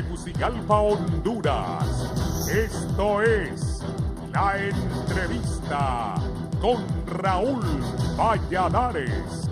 Tegucigalpa, Honduras. Esto es La Entrevista con Raúl Valladares.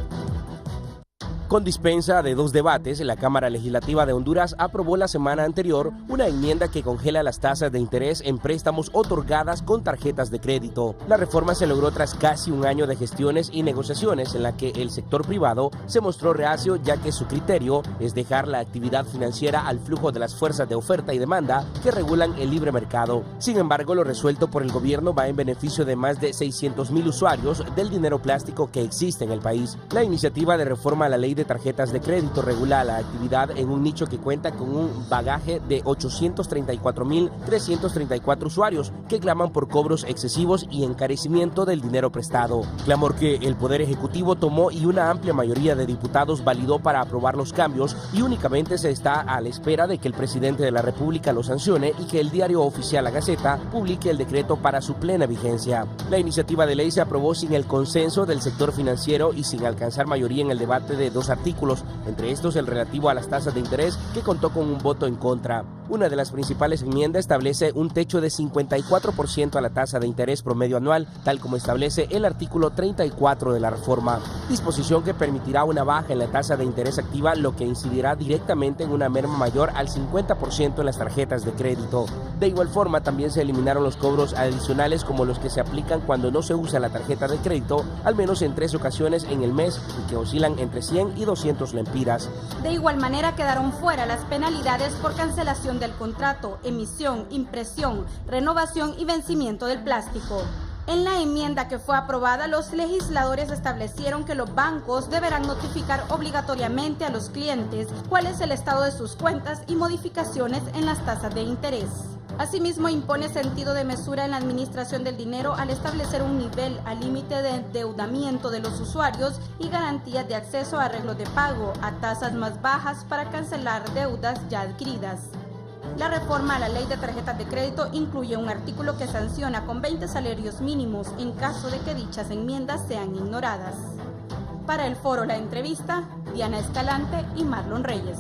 Con dispensa de 2 debates, la Cámara Legislativa de Honduras aprobó la semana anterior una enmienda que congela las tasas de interés en préstamos otorgadas con tarjetas de crédito. La reforma se logró tras casi un año de gestiones y negociaciones en la que el sector privado se mostró reacio, ya que su criterio es dejar la actividad financiera al flujo de las fuerzas de oferta y demanda que regulan el libre mercado. Sin embargo, lo resuelto por el gobierno va en beneficio de más de 600,000 usuarios del dinero plástico que existe en el país. La iniciativa de reforma a la ley de tarjetas de crédito regula la actividad en un nicho que cuenta con un bagaje de 834,334 usuarios que claman por cobros excesivos y encarecimiento del dinero prestado. Clamor que el Poder Ejecutivo tomó y una amplia mayoría de diputados validó para aprobar los cambios, y únicamente se está a la espera de que el presidente de la República lo sancione y que el diario oficial La Gaceta publique el decreto para su plena vigencia. La iniciativa de ley se aprobó sin el consenso del sector financiero y sin alcanzar mayoría en el debate de 2 artículos, entre estos el relativo a las tasas de interés, que contó con un voto en contra. Una de las principales enmiendas establece un techo de 54% a la tasa de interés promedio anual, tal como establece el artículo 34 de la reforma, disposición que permitirá una baja en la tasa de interés activa, lo que incidirá directamente en una merma mayor al 50% en las tarjetas de crédito. De igual forma, también se eliminaron los cobros adicionales, como los que se aplican cuando no se usa la tarjeta de crédito, al menos en 3 ocasiones en el mes, y que oscilan entre 100 y 200 lempiras. De igual manera quedaron fuera las penalidades por cancelación del contrato, emisión, impresión, renovación y vencimiento del plástico. En la enmienda que fue aprobada, los legisladores establecieron que los bancos deberán notificar obligatoriamente a los clientes cuál es el estado de sus cuentas y modificaciones en las tasas de interés. Asimismo, impone sentido de mesura en la administración del dinero al establecer un nivel al límite de endeudamiento de los usuarios y garantías de acceso a arreglos de pago a tasas más bajas para cancelar deudas ya adquiridas. La reforma a la ley de tarjetas de crédito incluye un artículo que sanciona con 20 salarios mínimos en caso de que dichas enmiendas sean ignoradas. Para el foro La Entrevista, Diana Escalante y Marlon Reyes.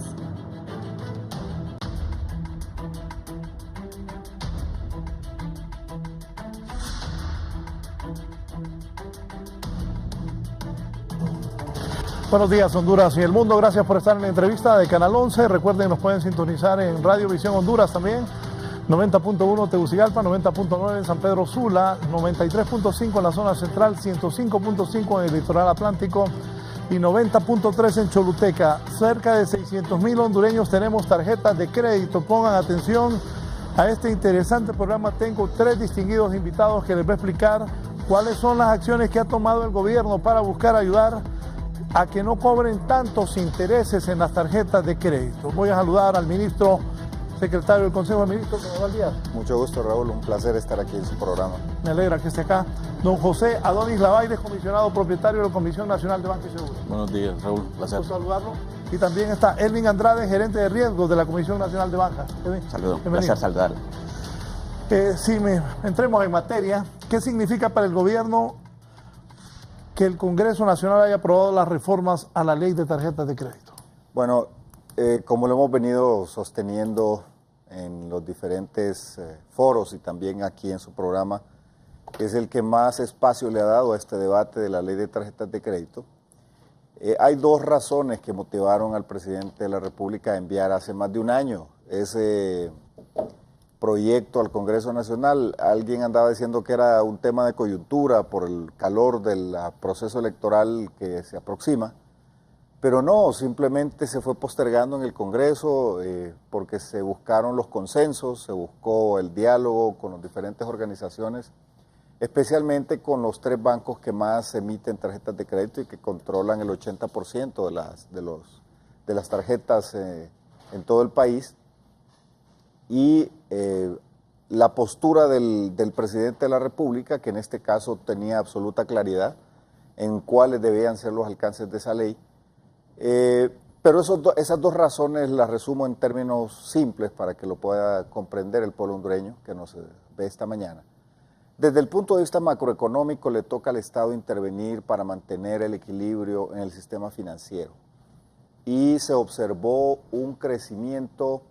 Buenos días, Honduras y el mundo. Gracias por estar en la entrevista de Canal 11. Recuerden, nos pueden sintonizar en Radio Visión Honduras también. 90.1 Tegucigalpa, 90.9 en San Pedro Sula, 93.5 en la zona central, 105.5 en el litoral atlántico y 90.3 en Choluteca. Cerca de 600,000 hondureños tenemos tarjetas de crédito. Pongan atención a este interesante programa. Tengo 3 distinguidos invitados que les voy a explicar cuáles son las acciones que ha tomado el gobierno para buscar ayudar a que no cobren tantos intereses en las tarjetas de crédito. Voy a saludar al ministro secretario del Consejo de Ministros, don Anual Díaz. Mucho gusto, Raúl, un placer estar aquí en su programa. Me alegra que esté acá. Don José Adonis Lavaires, comisionado propietario de la Comisión Nacional de Banca y Seguros. Buenos días, Raúl, placer. Gusto saludarlo. Y también está Elvin Andrade, gerente de riesgos de la Comisión Nacional de Banca. Saludos, placer saludarlo. Entremos en materia. ¿Qué significa para el gobierno que el Congreso Nacional haya aprobado las reformas a la ley de tarjetas de crédito? Bueno, como lo hemos venido sosteniendo en los diferentes foros y también aquí en su programa, es el que más espacio le ha dado a este debate de la ley de tarjetas de crédito. Hay 2 razones que motivaron al presidente de la República a enviar hace más de un año ese proyecto al Congreso Nacional. Alguien andaba diciendo que era un tema de coyuntura por el calor del proceso electoral que se aproxima, pero no, simplemente se fue postergando en el Congreso porque se buscaron los consensos, se buscó el diálogo con las diferentes organizaciones, especialmente con los 3 bancos que más emiten tarjetas de crédito y que controlan el 80% de las tarjetas en todo el país. Y la postura del presidente de la República, que en este caso tenía absoluta claridad en cuáles debían ser los alcances de esa ley. Pero esas 2 razones las resumo en términos simples para que lo pueda comprender el pueblo hondureño que nos ve esta mañana. Desde el punto de vista macroeconómico, le toca al Estado intervenir para mantener el equilibrio en el sistema financiero. Y se observó un crecimiento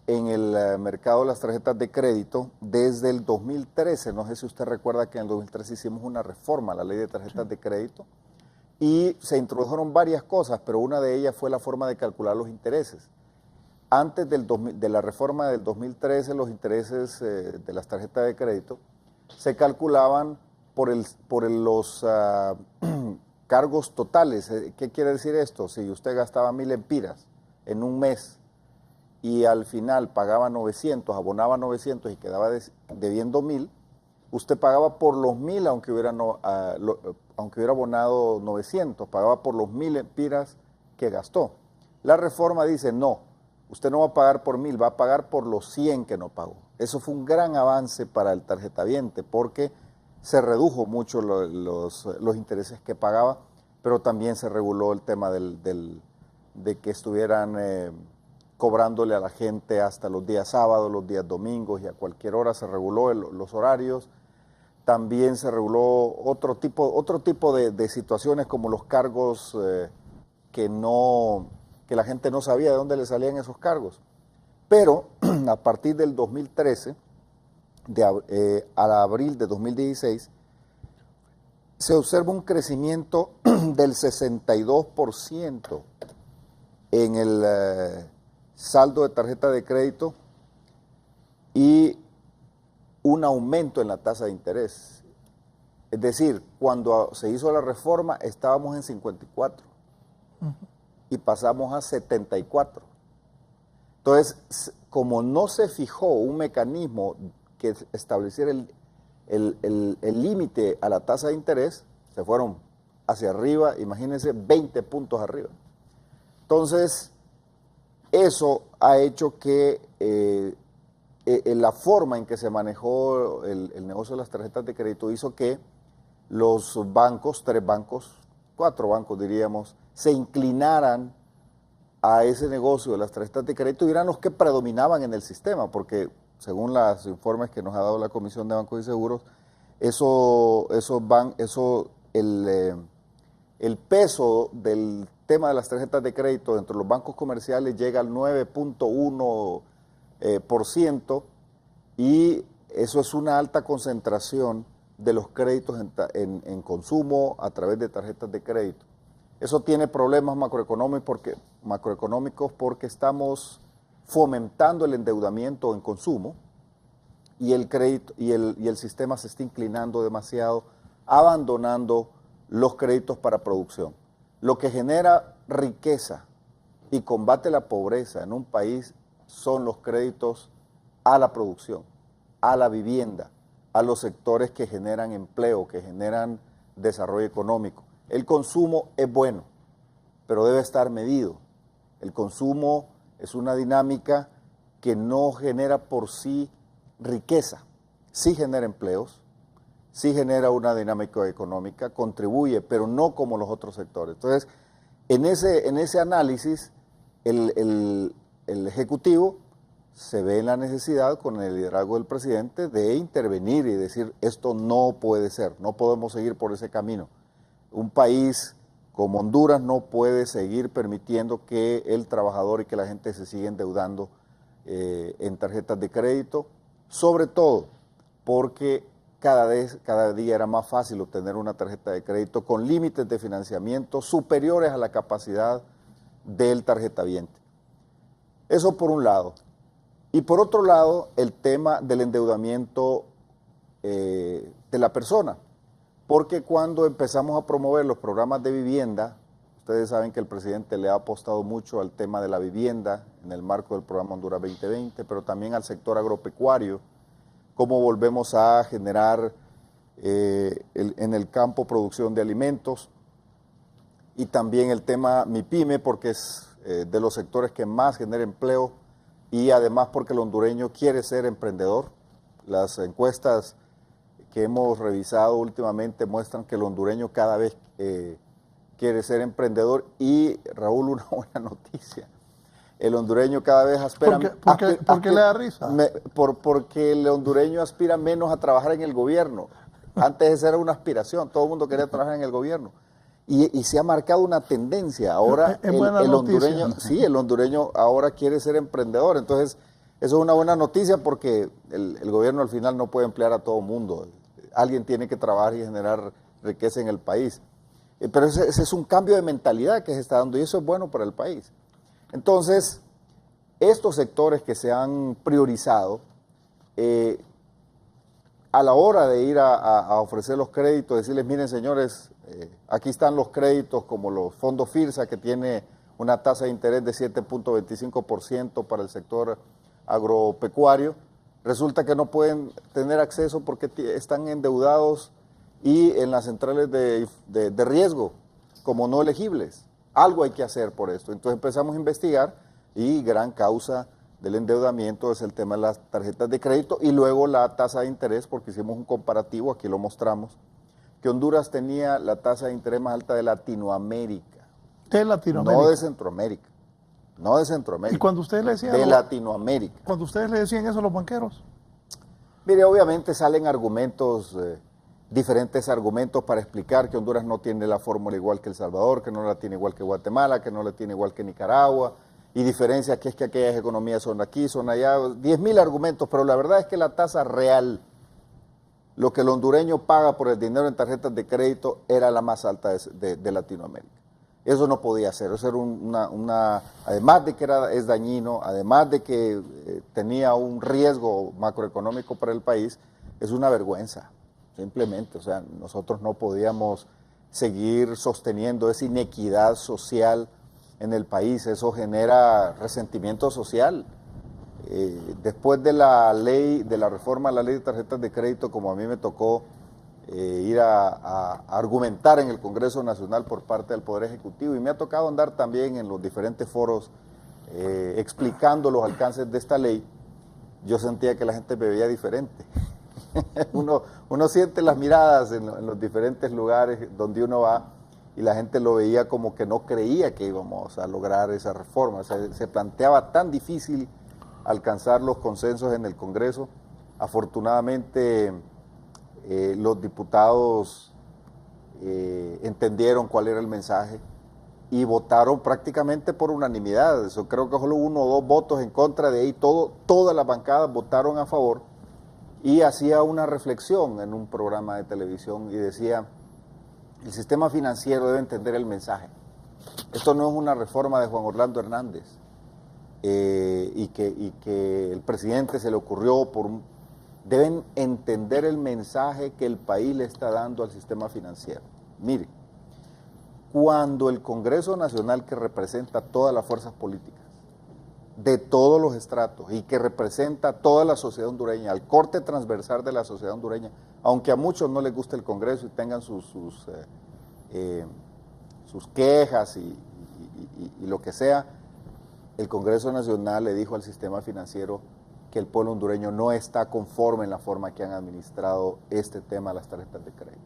en el mercado de las tarjetas de crédito desde el 2013. No sé si usted recuerda que en el 2013 hicimos una reforma a la ley de tarjetas de crédito y se introdujeron varias cosas, pero una de ellas fue la forma de calcular los intereses. Antes de la reforma del 2013, los intereses de las tarjetas de crédito se calculaban por los cargos totales. ¿Qué quiere decir esto? Si usted gastaba 1.000 empiras en un mes y al final pagaba 900, abonaba 900 y quedaba debiendo 1.000, usted pagaba por los 1.000 aunque hubiera abonado 900, pagaba por los 1.000 empiras que gastó. La reforma dice no, usted no va a pagar por 1.000, va a pagar por los 100 que no pagó. Eso fue un gran avance para el tarjetaviente porque se redujo mucho los intereses que pagaba, pero también se reguló el tema de que estuvieran cobrándole a la gente hasta los días sábados, los días domingos y a cualquier hora. Se reguló los horarios. También se reguló otro tipo de situaciones como los cargos que la gente no sabía de dónde le salían esos cargos. Pero a partir del 2013, a abril de 2016, se observa un crecimiento del 62% en el saldo de tarjeta de crédito y un aumento en la tasa de interés. Es decir, cuando se hizo la reforma estábamos en 54 y pasamos a 74. Entonces, como no se fijó un mecanismo que estableciera el límite a la tasa de interés, se fueron hacia arriba, imagínense, 20 puntos arriba. Entonces, eso ha hecho que la forma en que se manejó el negocio de las tarjetas de crédito hizo que los bancos, 4 bancos diríamos, se inclinaran a ese negocio de las tarjetas de crédito y eran los que predominaban en el sistema, porque según los informes que nos ha dado la Comisión de Bancos y Seguros, el peso del tema de las tarjetas de crédito dentro de los bancos comerciales llega al 9.1%, y eso es una alta concentración de los créditos en consumo a través de tarjetas de crédito. Eso tiene problemas macroeconómicos porque estamos fomentando el endeudamiento en consumo y el crédito y el sistema se está inclinando demasiado, abandonando los créditos para producción. Lo que genera riqueza y combate la pobreza en un país son los créditos a la producción, a la vivienda, a los sectores que generan empleo, que generan desarrollo económico. El consumo es bueno, pero debe estar medido. El consumo es una dinámica que no genera por sí riqueza, sí genera empleos, sí genera una dinámica económica, contribuye, pero no como los otros sectores. Entonces, en ese análisis, el Ejecutivo se ve en la necesidad, con el liderazgo del presidente, de intervenir y decir, esto no puede ser, no podemos seguir por ese camino. Un país como Honduras no puede seguir permitiendo que el trabajador y que la gente se siga endeudando en tarjetas de crédito, sobre todo porque cada día era más fácil obtener una tarjeta de crédito con límites de financiamiento superiores a la capacidad del tarjetaviente. Eso por un lado. Y por otro lado, el tema del endeudamiento de la persona. Porque cuando empezamos a promover los programas de vivienda, ustedes saben que el presidente le ha apostado mucho al tema de la vivienda en el marco del programa Honduras 2020, pero también al sector agropecuario, cómo volvemos a generar en el campo producción de alimentos, y también el tema MIPYME, porque es de los sectores que más genera empleo, y además porque el hondureño quiere ser emprendedor. Las encuestas que hemos revisado últimamente muestran que el hondureño cada vez quiere ser emprendedor, y Raúl, una buena noticia, el hondureño cada vez aspira... ¿Por qué le da risa? Porque el hondureño aspira menos a trabajar en el gobierno. Antes esa era una aspiración, todo el mundo quería trabajar en el gobierno. Y se ha marcado una tendencia. Ahora el hondureño ahora quiere ser emprendedor. Entonces, Eso es una buena noticia porque el gobierno al final no puede emplear a todo mundo. Alguien tiene que trabajar y generar riqueza en el país. Pero ese es un cambio de mentalidad que se está dando y eso es bueno para el país. Entonces, estos sectores que se han priorizado, a la hora de ir a ofrecer los créditos, decirles, miren señores, aquí están los créditos como los fondos FIRSA que tiene una tasa de interés de 7.25% para el sector agropecuario, resulta que no pueden tener acceso porque están endeudados y en las centrales de riesgo como no elegibles. Algo hay que hacer por esto. Entonces empezamos a investigar y gran causa del endeudamiento es el tema de las tarjetas de crédito y luego la tasa de interés, porque hicimos un comparativo, aquí lo mostramos, que Honduras tenía la tasa de interés más alta de Latinoamérica. De Latinoamérica. No de Centroamérica. No de Centroamérica. ¿Y cuando ustedes le decían de Latinoamérica. Cuando ustedes le decían eso a los banqueros? Mire, obviamente salen argumentos, diferentes argumentos para explicar que Honduras no tiene la fórmula igual que El Salvador, que no la tiene igual que Guatemala, que no la tiene igual que Nicaragua, y diferencia que es que aquellas economías son aquí, son allá, 10.000 argumentos, pero la verdad es que la tasa real, lo que el hondureño paga por el dinero en tarjetas de crédito, era la más alta de Latinoamérica. Eso no podía ser, eso era además de que es dañino, además de que tenía un riesgo macroeconómico para el país, es una vergüenza, simplemente. O sea, nosotros no podíamos seguir sosteniendo esa inequidad social en el país, eso genera resentimiento social. Después de la reforma a la ley de tarjetas de crédito, como a mí me tocó ir a argumentar en el Congreso Nacional por parte del Poder Ejecutivo, y me ha tocado andar también en los diferentes foros explicando los alcances de esta ley, yo sentía que la gente me veía diferente. uno siente las miradas en los diferentes lugares donde uno va, y la gente lo veía como que no creía que íbamos a lograr esa reforma. O sea, se planteaba tan difícil alcanzar los consensos en el Congreso. Afortunadamente, los diputados entendieron cuál era el mensaje y votaron prácticamente por unanimidad. Eso creo que solo 1 o 2 votos en contra, de ahí todas las bancadas votaron a favor, y hacía una reflexión en un programa de televisión y decía: el sistema financiero debe entender el mensaje. Esto no es una reforma de Juan Orlando Hernández y que el presidente se le ocurrió deben entender el mensaje que el país le está dando al sistema financiero. Mire, cuando el Congreso Nacional, que representa todas las fuerzas políticas, de todos los estratos y que representa toda la sociedad hondureña, al corte transversal de la sociedad hondureña, aunque a muchos no les guste el Congreso y tengan sus quejas y lo que sea, el Congreso Nacional le dijo al sistema financiero que el pueblo hondureño no está conforme en la forma que han administrado este tema de las tarjetas de crédito.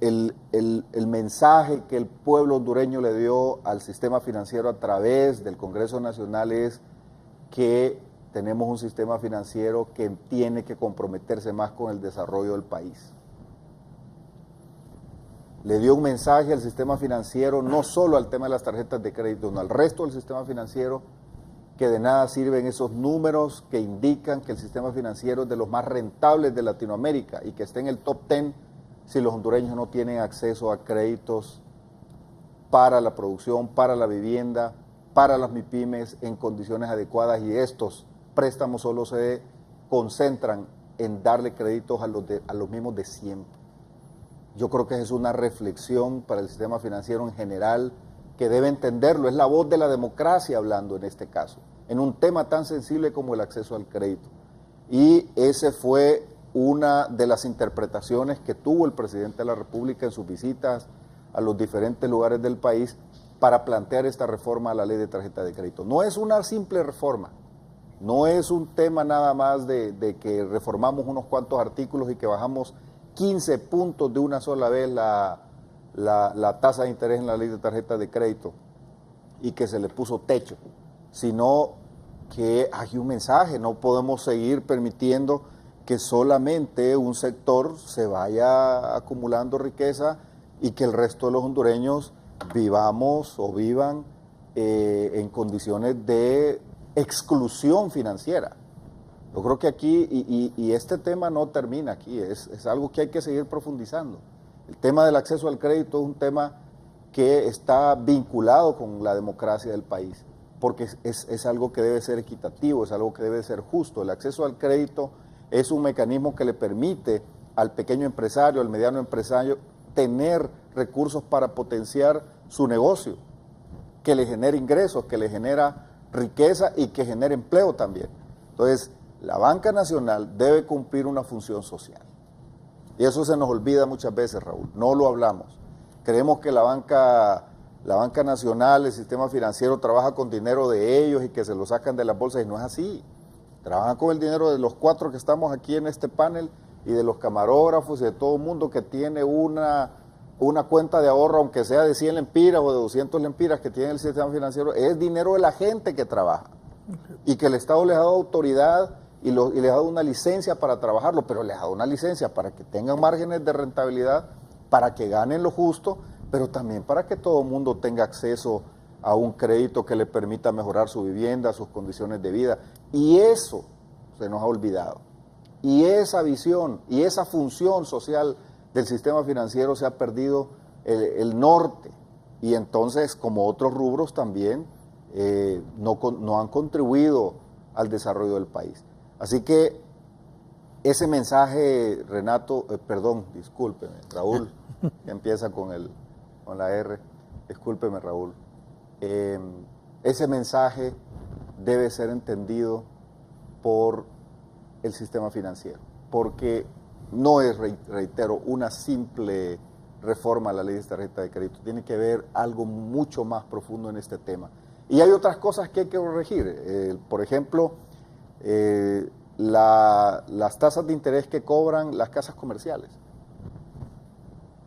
El mensaje que el pueblo hondureño le dio al sistema financiero a través del Congreso Nacional es que tenemos un sistema financiero que tiene que comprometerse más con el desarrollo del país. Le dio un mensaje al sistema financiero, no solo al tema de las tarjetas de crédito, sino al resto del sistema financiero, que de nada sirven esos números que indican que el sistema financiero es de los más rentables de Latinoamérica y que esté en el top 10 si los hondureños no tienen acceso a créditos para la producción, para la vivienda, para las MIPYMES en condiciones adecuadas, y estos préstamos solo se concentran en darle créditos a los mismos de siempre. Yo creo que es una reflexión para el sistema financiero en general que debe entenderlo. Es la voz de la democracia hablando en este caso, en un tema tan sensible como el acceso al crédito. Y ese fue una de las interpretaciones que tuvo el presidente de la República en sus visitas a los diferentes lugares del país para plantear esta reforma a la ley de tarjeta de crédito. No es una simple reforma, no es un tema nada más de que reformamos unos cuantos artículos y que bajamos 15 puntos de una sola vez la tasa de interés en la ley de tarjeta de crédito y que se le puso techo, sino que hay un mensaje. No podemos seguir permitiendo que solamente un sector se vaya acumulando riqueza y que el resto de los hondureños vivamos o vivan en condiciones de exclusión financiera. Yo creo que aquí, y este tema no termina aquí, es algo que hay que seguir profundizando. El tema del acceso al crédito es un tema que está vinculado con la democracia del país, porque es algo que debe ser equitativo, es algo que debe ser justo. El acceso al crédito es un mecanismo que le permite al pequeño empresario, al mediano empresario, tener recursos para potenciar su negocio, que le genere ingresos, que le genera riqueza y que genere empleo también. Entonces, la banca nacional debe cumplir una función social. Y eso se nos olvida muchas veces, Raúl, no lo hablamos. Creemos que la banca nacional, el sistema financiero, trabaja con dinero de ellos y que se lo sacan de las bolsas, y no es así. Trabajan con el dinero de los 4 que estamos aquí en este panel y de los camarógrafos y de todo el mundo que tiene una cuenta de ahorro, aunque sea de 100 lempiras o de 200 lempiras que tiene el sistema financiero. Es dinero de la gente que trabaja y que el Estado les ha dado autoridad y les ha dado una licencia para trabajarlo, pero les ha dado una licencia para que tengan márgenes de rentabilidad, para que ganen lo justo, pero también para que todo el mundo tenga acceso a un crédito que le permita mejorar su vivienda, sus condiciones de vida. Y eso se nos ha olvidado. Y esa visión y esa función social del sistema financiero se ha perdido el norte. Y entonces, como otros rubros también, no han contribuido al desarrollo del país. Así que ese mensaje, discúlpeme, Raúl, que empieza con la R, discúlpeme, Raúl, ese mensaje debe ser entendido por el sistema financiero, porque no es, reitero, una simple reforma a la ley de tarjeta de crédito, tiene que ver algo mucho más profundo en este tema. Y hay otras cosas que hay que corregir, por ejemplo, las tasas de interés que cobran las casas comerciales.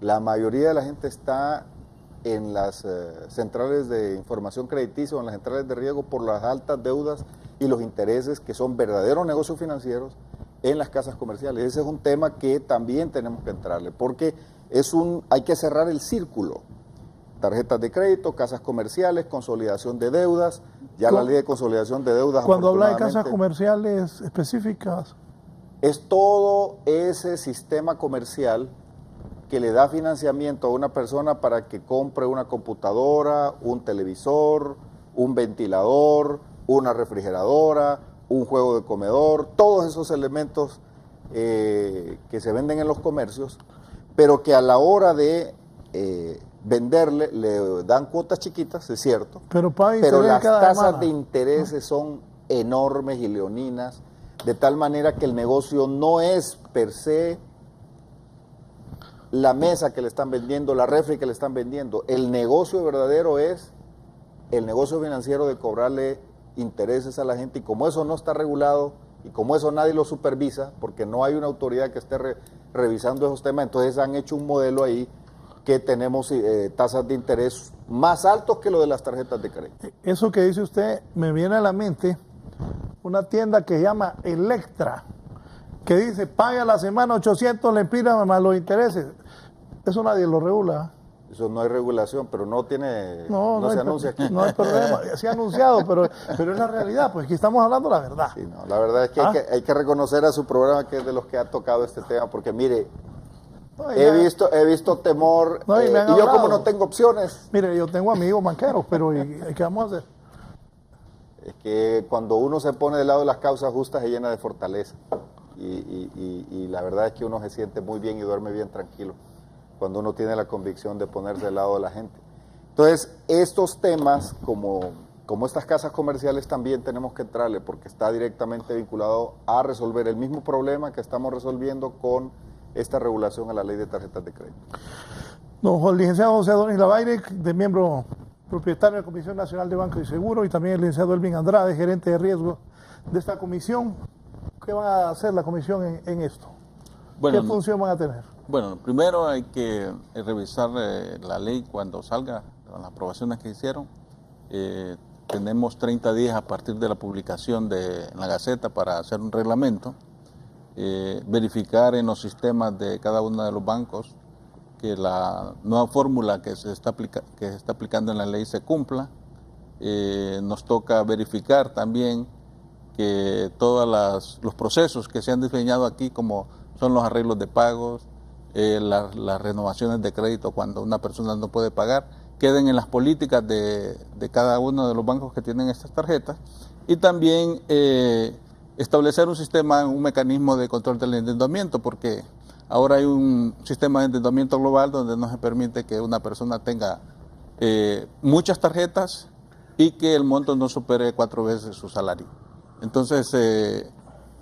La mayoría de la gente está en las centrales de información crediticia o en las centrales de riesgo por las altas deudas y los intereses que son verdaderos negocios financieros en las casas comerciales. Ese es un tema que también tenemos que entrarle, porque hay que cerrar el círculo. Tarjetas de crédito, casas comerciales, consolidación de deudas, ya la ley de consolidación de deudas. Cuando habla de casas comerciales específicas, es todo ese sistema comercial que le da financiamiento a una persona para que compre una computadora, un televisor, un ventilador, una refrigeradora, un juego de comedor, todos esos elementos que se venden en los comercios, pero que a la hora de venderle le dan cuotas chiquitas, es cierto, pero las tasas de intereses son enormes y leoninas, de tal manera que el negocio no es per se la mesa que le están vendiendo, la refri que le están vendiendo. El negocio verdadero es el negocio financiero de cobrarle intereses a la gente, y como eso no está regulado y como eso nadie lo supervisa, porque no hay una autoridad que esté revisando esos temas, entonces han hecho un modelo ahí que tenemos tasas de interés más altos que lo de las tarjetas de crédito. Eso que dice usted me viene a la mente una tienda que se llama Electra, que dice, paga a la semana 800 lempiras más los intereses. Eso nadie lo regula. Eso no hay regulación, pero no se anuncia aquí. No hay problema, se ha anunciado, pero es la realidad, pues aquí estamos hablando la verdad. Sí, no, la verdad es que, hay que reconocer a su programa que es de los que ha tocado este tema, porque mire, he visto temor, y yo como no tengo opciones. Mire, yo tengo amigos banqueros, pero ¿qué vamos a hacer? Es que cuando uno se pone del lado de las causas justas se llena de fortaleza, y la verdad es que uno se siente muy bien y duerme bien tranquilo cuando uno tiene la convicción de ponerse del lado de la gente. Entonces, estos temas, como estas casas comerciales, también tenemos que entrarle, porque está directamente vinculado a resolver el mismo problema que estamos resolviendo con esta regulación a la ley de tarjetas de crédito. El licenciado José Adonis Lavaire, de miembro propietario de la Comisión Nacional de Banco y Seguro, y también el licenciado Elvin Andrade, gerente de riesgo de esta comisión. ¿Qué va a hacer la comisión en esto? ¿Qué función van a tener? Bueno, primero hay que revisar la ley cuando salga, las aprobaciones que hicieron. Tenemos 30 días a partir de la publicación en la Gaceta para hacer un reglamento, verificar en los sistemas de cada uno de los bancos que la nueva fórmula que se está aplicando en la ley se cumpla, nos toca verificar también que todos los procesos que se han diseñado aquí, como son los arreglos de pagos, las renovaciones de crédito cuando una persona no puede pagar, queden en las políticas de cada uno de los bancos que tienen estas tarjetas, y también establecer un sistema, un mecanismo de control del endeudamiento, porque ahora hay un sistema de endeudamiento global donde no se permite que una persona tenga muchas tarjetas y que el monto no supere 4 veces su salario. Entonces,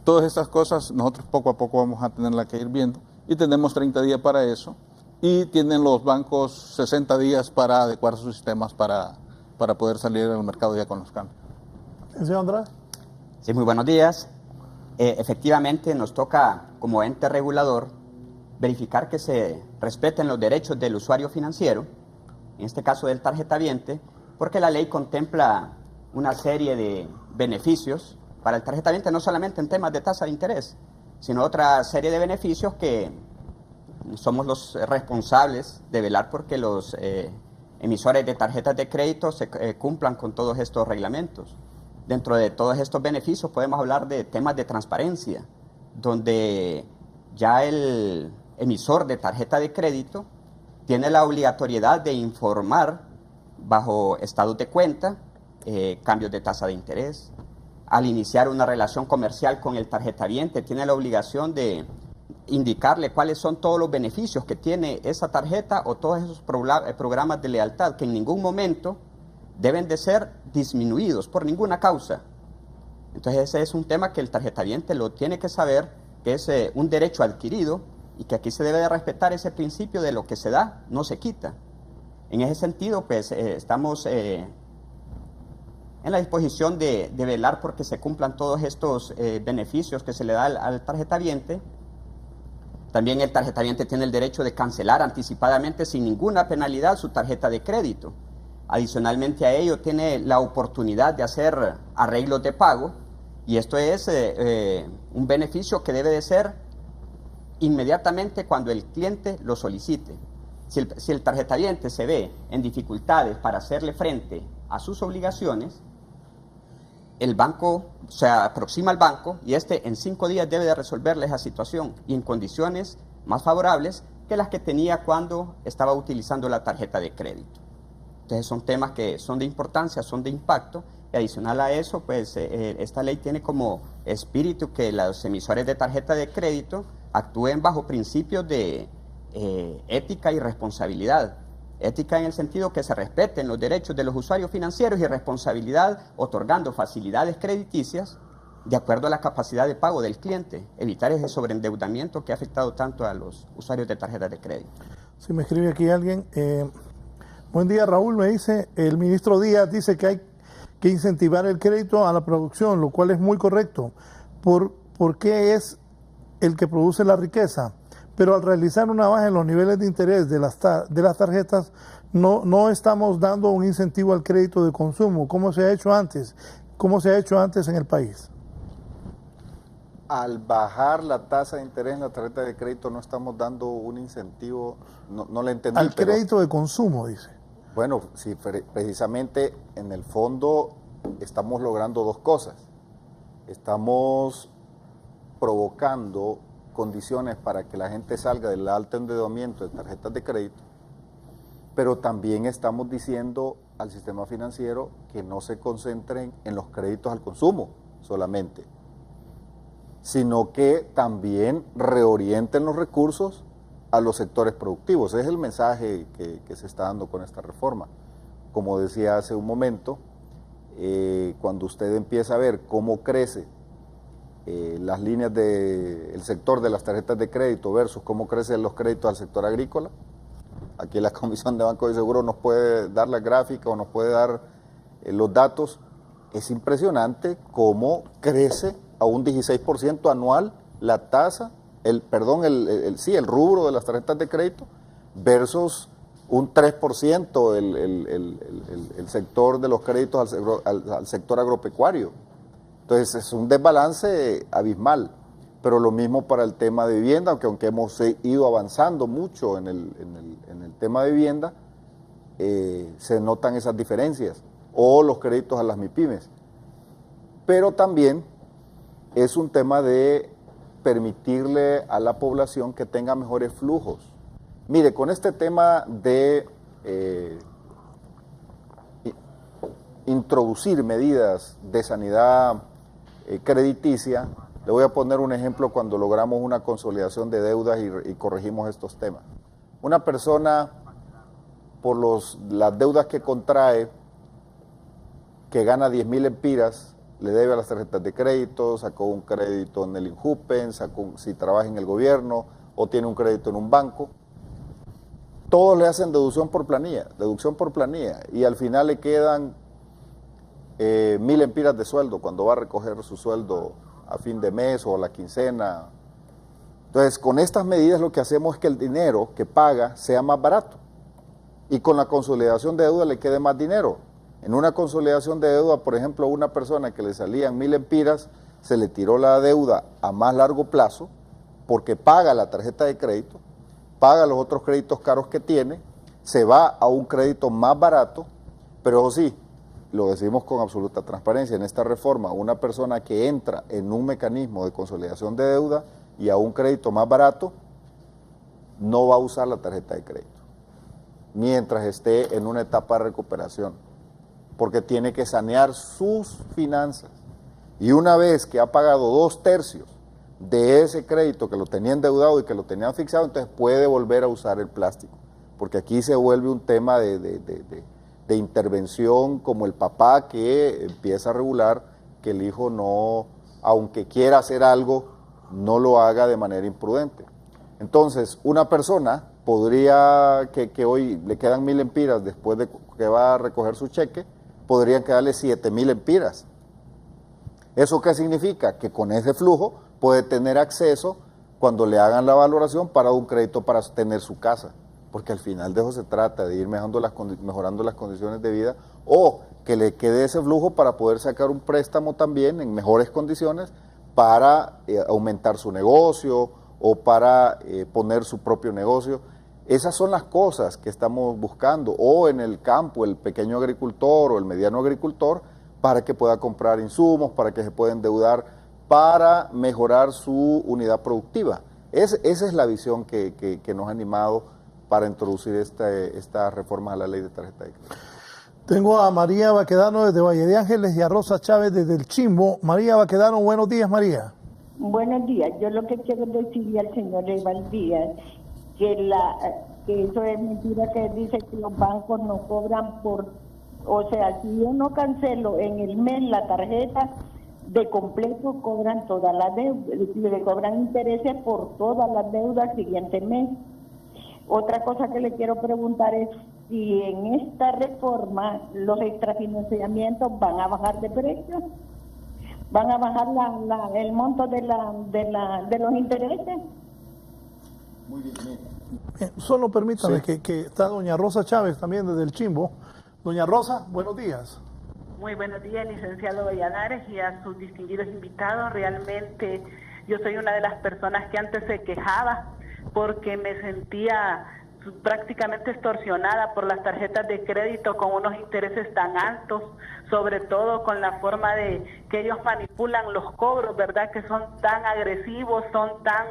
todas estas cosas nosotros poco a poco vamos a tenerlas que ir viendo, y tenemos 30 días para eso, y tienen los bancos 60 días para adecuar sus sistemas para poder salir al mercado ya con los cambios. Señor Andrade. Sí, muy buenos días. Efectivamente, nos toca como ente regulador verificar que se respeten los derechos del usuario financiero, en este caso del tarjetaviente, porque la ley contempla una serie de beneficios para el tarjetaviente, no solamente en temas de tasa de interés, sino otra serie de beneficios que somos los responsables de velar porque los emisores de tarjetas de crédito se cumplan con todos estos reglamentos. Dentro de todos estos beneficios podemos hablar de temas de transparencia, donde ya el emisor de tarjeta de crédito tiene la obligatoriedad de informar bajo estados de cuenta, cambios de tasa de interés. Al iniciar una relación comercial con el tarjetaviente, tiene la obligación de indicarle cuáles son todos los beneficios que tiene esa tarjeta o todos esos programas de lealtad que en ningún momento deben de ser disminuidos por ninguna causa. Entonces ese es un tema que el tarjetaviente lo tiene que saber, que es un derecho adquirido y que aquí se debe de respetar ese principio de lo que se da, no se quita. En ese sentido, pues estamos en la disposición de velar porque se cumplan todos estos beneficios que se le da al tarjetaviente. También el tarjetaviente tiene el derecho de cancelar anticipadamente sin ninguna penalidad su tarjeta de crédito. Adicionalmente a ello tiene la oportunidad de hacer arreglos de pago, y esto es un beneficio que debe de ser inmediatamente cuando el cliente lo solicite. Si el tarjetaviente se ve en dificultades para hacerle frente a sus obligaciones, el banco se aproxima al banco y en 5 días debe de resolverle esa situación y en condiciones más favorables que las que tenía cuando estaba utilizando la tarjeta de crédito. Entonces son temas que son de importancia, son de impacto, y adicional a eso, pues esta ley tiene como espíritu que los emisores de tarjeta de crédito actúen bajo principios de ética y responsabilidad. Ética en el sentido que se respeten los derechos de los usuarios financieros, y responsabilidad otorgando facilidades crediticias de acuerdo a la capacidad de pago del cliente, evitar ese sobreendeudamiento que ha afectado tanto a los usuarios de tarjetas de crédito. Si me escribe aquí alguien, buen día Raúl, me dice, el ministro Díaz dice que hay que incentivar el crédito a la producción, lo cual es muy correcto, porque es el que produce la riqueza. Pero al realizar una baja en los niveles de interés de las tarjetas, no estamos dando un incentivo al crédito de consumo, como se ha hecho antes, en el país. Al bajar la tasa de interés en la tarjeta de crédito no estamos dando un incentivo, no le entendí. Al crédito de consumo, dice. Bueno, sí, precisamente en el fondo estamos logrando dos cosas. Estamos provocando condiciones para que la gente salga del alto endeudamiento de tarjetas de crédito, pero también estamos diciendo al sistema financiero que no se concentren en los créditos al consumo solamente, sino que también reorienten los recursos a los sectores productivos. Ese es el mensaje que se está dando con esta reforma. Como decía hace un momento, cuando usted empieza a ver cómo crece las líneas del sector de las tarjetas de crédito versus cómo crecen los créditos al sector agrícola, aquí la Comisión de Banco de Seguro nos puede dar la gráfica o nos puede dar los datos. Es impresionante cómo crece a un 16% anual la tasa, el rubro de las tarjetas de crédito versus un 3% el sector de los créditos al sector agropecuario. Entonces es un desbalance abismal, pero lo mismo para el tema de vivienda, aunque hemos ido avanzando mucho en el tema de vivienda, se notan esas diferencias. o los créditos a las MIPYMES. Pero también es un tema de permitirle a la población que tenga mejores flujos. Mire, con este tema de introducir medidas de sanidad crediticia, le voy a poner un ejemplo cuando logramos una consolidación de deudas y corregimos estos temas. Una persona, por las deudas que contrae, que gana 10.000 empiras, le debe a las tarjetas de crédito, sacó un crédito en el INJUPEN, si trabaja en el gobierno o tiene un crédito en un banco, todos le hacen deducción por planilla, y al final le quedan 1.000 empiras de sueldo cuando va a recoger su sueldo a fin de mes o a la quincena. Entonces, con estas medidas lo que hacemos es que el dinero que paga sea más barato y con la consolidación de deuda le quede más dinero. En una consolidación de deuda, por ejemplo, a una persona que le salían 1.000 empiras, se le tiró la deuda a más largo plazo porque paga la tarjeta de crédito, paga los otros créditos caros que tiene, se va a un crédito más barato, pero eso sí, lo decimos con absoluta transparencia, en esta reforma, una persona que entra en un mecanismo de consolidación de deuda y a un crédito más barato, no va a usar la tarjeta de crédito, mientras esté en una etapa de recuperación, porque tiene que sanear sus finanzas. Y una vez que ha pagado 2/3 de ese crédito que lo tenía endeudado y que lo tenía fixado, entonces puede volver a usar el plástico, porque aquí se vuelve un tema de intervención, como el papá que empieza a regular que el hijo no, aunque quiera hacer algo, no lo haga de manera imprudente. Entonces, una persona podría, que hoy le quedan 1.000 empiras después de que va a recoger su cheque, podrían quedarle 7.000 empiras. ¿Eso qué significa? Que con ese flujo puede tener acceso, cuando le hagan la valoración, para un crédito para tener su casa. Porque al final de eso se trata, de ir mejorando las condiciones de vida, o que le quede ese flujo para poder sacar un préstamo también en mejores condiciones para aumentar su negocio o para poner su propio negocio. Esas son las cosas que estamos buscando, o en el campo, el pequeño agricultor o el mediano agricultor, para que pueda comprar insumos, para que se pueda endeudar, para mejorar su unidad productiva. Esa es la visión que nos ha animado para introducir esta reforma a la ley de tarjeta de crédito. Tengo a María Baquedano desde Valle de Ángeles y a Rosa Chávez desde el Chimbo. María Baquedano, buenos días, María. Buenos días. Yo lo que quiero decirle al señor Eval Díaz que eso es mentira, que dice que los bancos no cobran o sea, si yo no cancelo en el mes la tarjeta de completo, cobran todas las deudas, le cobran intereses por todas las deudas siguiente mes. Otra cosa que le quiero preguntar es si en esta reforma los extrafinanciamientos van a bajar de precio, van a bajar el monto de los intereses. Muy bien. Solo permítame sí. que está doña Rosa Chávez también desde el Chimbo. Doña Rosa, buenos días. Muy buenos días, licenciado Valladares, y a sus distinguidos invitados. Realmente yo soy una de las personas que antes se quejaba porque me sentía prácticamente extorsionada por las tarjetas de crédito con unos intereses tan altos, sobre todo con la forma de que ellos manipulan los cobros, ¿verdad? Que son tan agresivos, son tan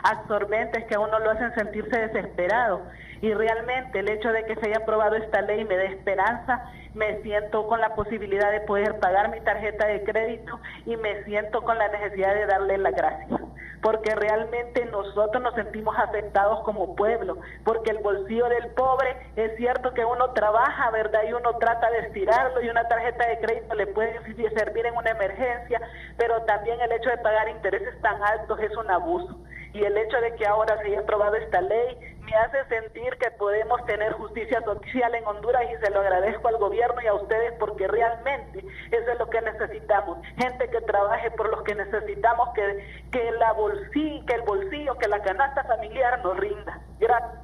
absorbentes que a uno lo hacen sentirse desesperado. Y realmente el hecho de que se haya aprobado esta ley me da esperanza, me siento con la posibilidad de poder pagar mi tarjeta de crédito y me siento con la necesidad de darle las gracias, porque realmente nosotros nos sentimos afectados como pueblo, porque el bolsillo del pobre, es cierto que uno trabaja, ¿verdad? Y uno trata de estirarlo, y una tarjeta de crédito le puede servir en una emergencia, pero también el hecho de pagar intereses tan altos es un abuso. Y el hecho de que ahora se haya aprobado esta ley me hace sentir que podemos tener justicia social en Honduras, y se lo agradezco al gobierno y a ustedes, porque realmente eso es lo que necesitamos, gente que trabaje por los que necesitamos, que el bolsillo, que la canasta familiar nos rinda. Gracias.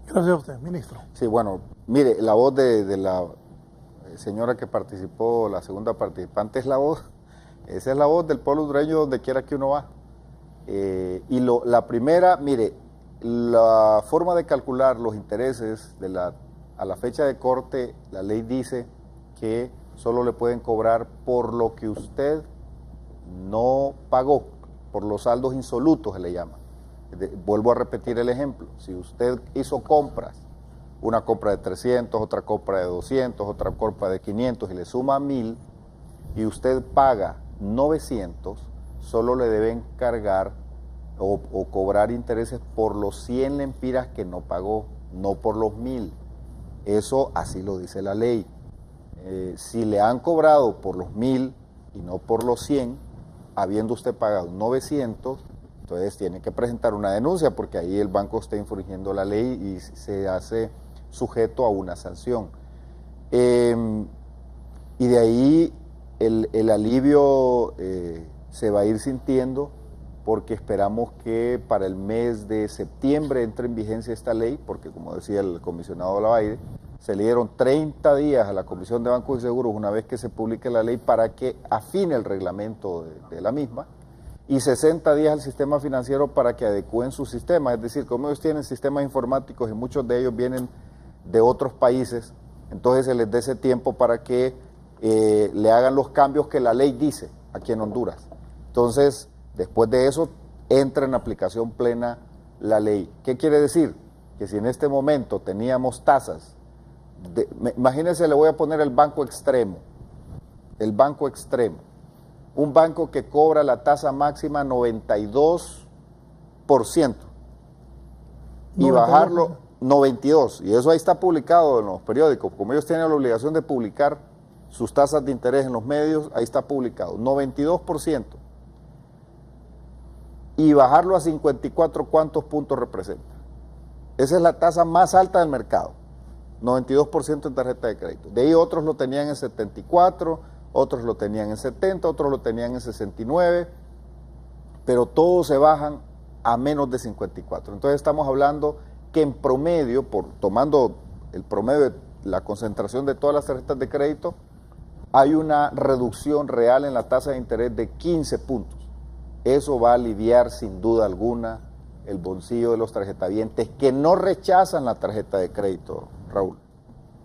Gracias a usted, ministro. Sí, bueno, mire, la voz de la señora que participó, la segunda participante, esa es la voz del pueblo hondureño donde quiera que uno va. La primera, mire, la forma de calcular los intereses a la fecha de corte, la ley dice que solo le pueden cobrar por lo que usted no pagó, por los saldos insolutos se le llama. Vuelvo a repetir el ejemplo, si usted hizo compras, una compra de 300, otra compra de 200, otra compra de 500 y le suma 1000 y usted paga 900, solo le deben cargar o cobrar intereses por los 100 lempiras que no pagó, no por los 1000. Eso así lo dice la ley. Si le han cobrado por los 1000 y no por los 100, habiendo usted pagado 900, entonces tiene que presentar una denuncia porque ahí el banco está infringiendo la ley y se hace sujeto a una sanción. Y de ahí el alivio se va a ir sintiendo porque esperamos que para el mes de septiembre entre en vigencia esta ley, porque como decía el comisionado Lavalle, se le dieron 30 días a la Comisión de Bancos y Seguros una vez que se publique la ley para que afine el reglamento de la misma, y 60 días al sistema financiero para que adecúen su sistema. Es decir, como ellos tienen sistemas informáticos y muchos de ellos vienen de otros países, entonces se les dé ese tiempo para que le hagan los cambios que la ley dice aquí en Honduras. Entonces, después de eso, entra en aplicación plena la ley. ¿Qué quiere decir? Que si en este momento teníamos tasas, imagínense, le voy a poner el banco extremo, un banco que cobra la tasa máxima 92% y bajarlo 92%, y eso ahí está publicado en los periódicos, como ellos tienen la obligación de publicar sus tasas de interés en los medios, ahí está publicado, 92%, y bajarlo a 54, ¿cuántos puntos representa? Esa es la tasa más alta del mercado, 92% en tarjeta de crédito. De ahí otros lo tenían en 74%, otros lo tenían en 70%, otros lo tenían en 69%, pero todos se bajan a menos de 54%. Entonces estamos hablando que en promedio, tomando el promedio de la concentración de todas las tarjetas de crédito, hay una reducción real en la tasa de interés de 15 puntos. Eso va a aliviar sin duda alguna el bolsillo de los tarjetavientes que no rechazan la tarjeta de crédito, Raúl.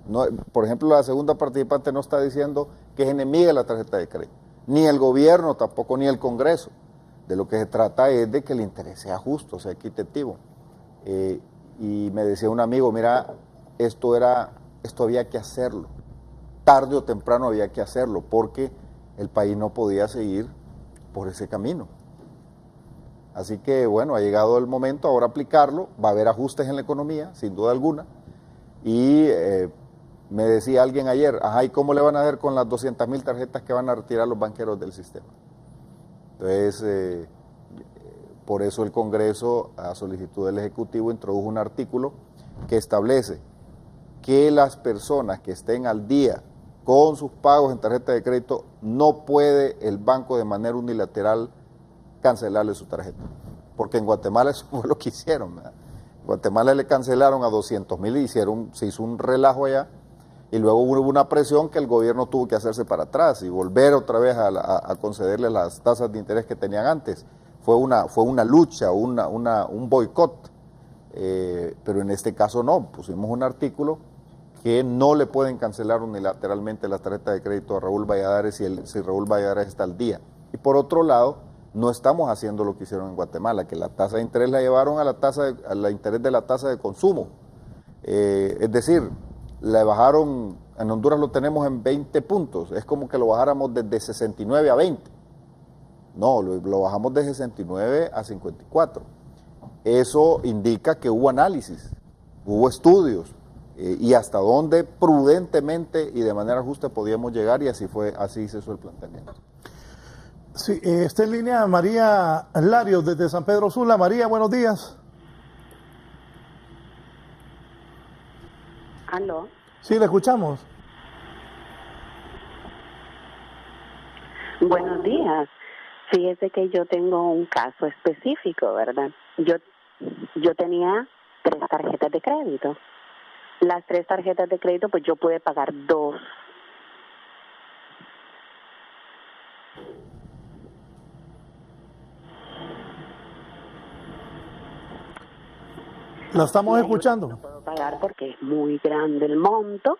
No, por ejemplo, la segunda participante no está diciendo que es enemiga de la tarjeta de crédito, ni el gobierno tampoco, ni el Congreso. De lo que se trata es de que el interés sea justo, sea equitativo. Y me decía un amigo, mira, esto había que hacerlo, tarde o temprano había que hacerlo, porque el país no podía seguir por ese camino. Así que bueno, ha llegado el momento ahora aplicarlo, va a haber ajustes en la economía, sin duda alguna, y me decía alguien ayer, ajá, ¿y cómo le van a hacer con las 200.000 tarjetas que van a retirar los banqueros del sistema? Entonces, por eso el Congreso, a solicitud del Ejecutivo, introdujo un artículo que establece que las personas que estén al día con sus pagos en tarjeta de crédito, no puede el banco de manera unilateral cancelarle su tarjeta. Porque en Guatemala eso fue lo que hicieron, ¿verdad? En Guatemala le cancelaron a 200.000 y se hizo un relajo allá, y luego hubo una presión que el gobierno tuvo que hacerse para atrás y volver otra vez a concederle las tasas de interés que tenían antes. Fue una lucha, un boicot, pero en este caso no, pusimos un artículo que no le pueden cancelar unilateralmente la tarjeta de crédito a Raúl Valladares si Raúl Valladares está al día. Y por otro lado, no estamos haciendo lo que hicieron en Guatemala, que la tasa de interés la llevaron al interés de la tasa de consumo. Es decir, la bajaron, en Honduras lo tenemos en 20 puntos, es como que lo bajáramos desde 69 a 20. No, lo bajamos de 69 a 54. Eso indica que hubo análisis, hubo estudios, y hasta dónde prudentemente y de manera justa podíamos llegar, y así se hizo el planteamiento. Sí, está en línea María Larios desde San Pedro Sula. María, buenos días. ¿Aló? Sí, le escuchamos. Buenos días. Fíjese que yo tengo un caso específico, ¿verdad? Yo tenía 3 tarjetas de crédito. Las 3 tarjetas de crédito, pues yo pude pagar 2. La estamos escuchando. No puedo pagar porque es muy grande el monto.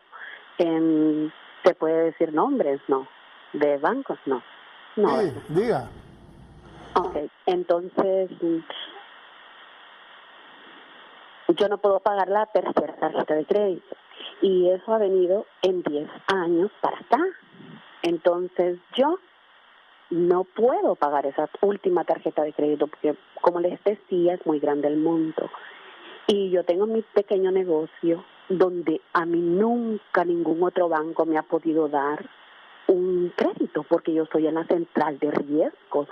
¿Se puede decir nombres? No. ¿De bancos? No. No. Sí, diga. Ok, entonces yo no puedo pagar la tercera tarjeta de crédito y eso ha venido en 10 años para acá. Entonces yo no puedo pagar esa última tarjeta de crédito porque, como les decía, es muy grande el monto. Y yo tengo mi pequeño negocio donde a mí nunca ningún otro banco me ha podido dar un crédito porque yo estoy en la central de riesgo.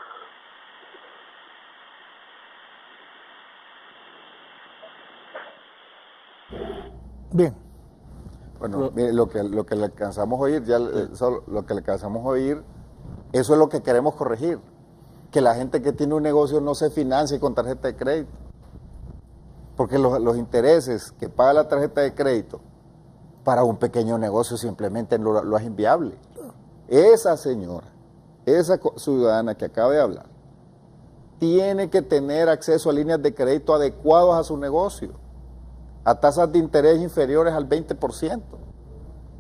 Bien. Bueno, mire, lo que le alcanzamos a oír, lo que le alcanzamos a oír, eso es lo que queremos corregir. Que la gente que tiene un negocio no se financie con tarjeta de crédito. Porque los intereses que paga la tarjeta de crédito para un pequeño negocio simplemente lo es inviable. Esa señora, esa ciudadana que acaba de hablar, tiene que tener acceso a líneas de crédito adecuadas a su negocio, a tasas de interés inferiores al 20%,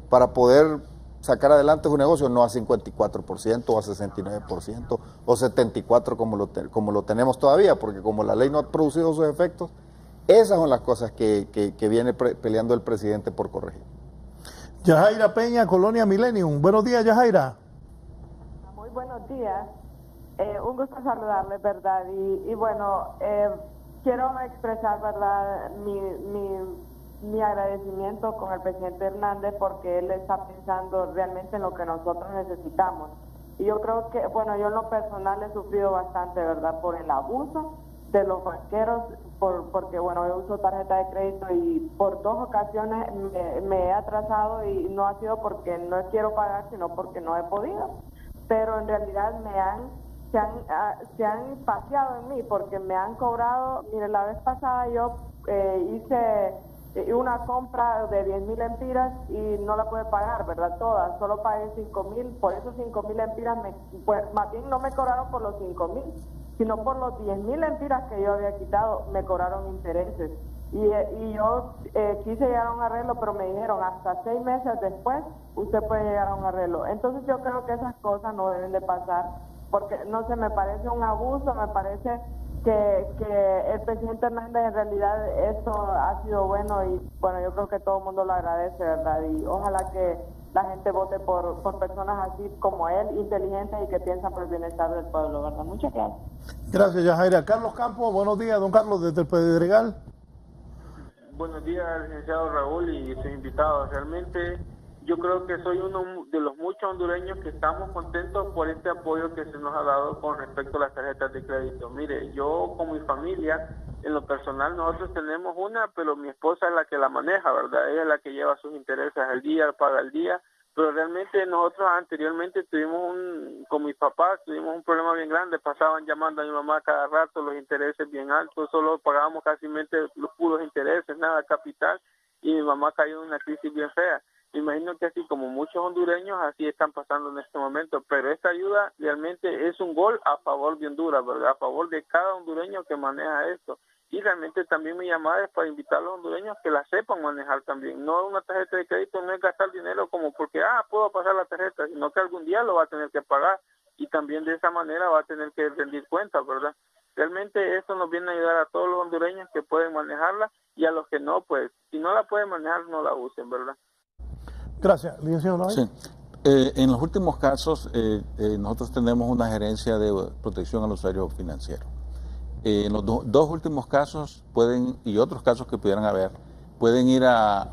para poder sacar adelante su negocio, no a 54% o a 69% o 74% como lo tenemos todavía, porque como la ley no ha producido sus efectos, esas son las cosas que viene peleando el presidente por corregir. Yajaira Peña, Colonia Millennium. Buenos días, Yajaira. Muy buenos días. Un gusto saludarles, ¿verdad? Y bueno, quiero expresar, ¿verdad?, mi agradecimiento con el presidente Hernández porque él está pensando realmente en lo que nosotros necesitamos. Y yo creo que, bueno, yo en lo personal he sufrido bastante, ¿verdad?, por el abuso de los banqueros, porque, bueno, yo uso tarjeta de crédito y por 2 ocasiones me he atrasado y no ha sido porque no quiero pagar, sino porque no he podido. Pero en realidad se han paseado en mí porque me han cobrado. Mire, la vez pasada yo hice una compra de 10,000 lempiras y no la pude pagar, ¿verdad? Toda, solo pagué 5,000, por esos 5,000 lempiras, más bien no me cobraron por los 5,000, sino por los 10,000 lempiras que yo había quitado, me cobraron intereses. Y yo quise llegar a un arreglo, pero me dijeron hasta 6 meses después usted puede llegar a un arreglo. Entonces yo creo que esas cosas no deben de pasar, porque no sé, me parece un abuso, me parece que el presidente Hernández en realidad esto ha sido bueno y bueno, yo creo que todo el mundo lo agradece, ¿verdad? Y ojalá que la gente vote por personas así como él, inteligentes y que piensan por el bienestar del pueblo, ¿verdad? Muchas gracias. Gracias, Yajaira. Carlos Campos, buenos días, don Carlos, desde el Pedregal. Buenos días, licenciado Raúl y sus invitados. Realmente yo creo que soy uno de los muchos hondureños que estamos contentos por este apoyo que se nos ha dado con respecto a las tarjetas de crédito. Mire, yo con mi familia, en lo personal, nosotros tenemos una, pero mi esposa es la que la maneja, ¿verdad? Ella es la que lleva sus intereses al día, paga al día, pero realmente nosotros anteriormente con mi papá tuvimos un problema bien grande, pasaban llamando a mi mamá cada rato, los intereses bien altos, solo pagábamos casi los puros intereses, nada capital, y mi mamá cayó en una crisis bien fea. Me imagino que así como muchos hondureños, así están pasando en este momento, pero esta ayuda realmente es un gol a favor de Honduras, ¿verdad? A favor de cada hondureño que maneja esto. Y realmente también mi llamada es para invitar a los hondureños que la sepan manejar también. No, una tarjeta de crédito no es gastar dinero como porque, puedo pasar la tarjeta, sino que algún día lo va a tener que pagar y también de esa manera va a tener que rendir cuentas, ¿verdad? Realmente esto nos viene a ayudar a todos los hondureños que pueden manejarla y a los que no, pues, si no la pueden manejar, no la usen, ¿verdad? Gracias, licenciado Noel. Sí. En los últimos casos, nosotros tenemos una gerencia de protección al usuario financiero. En los dos últimos casos y otros casos que pudieran haber, pueden ir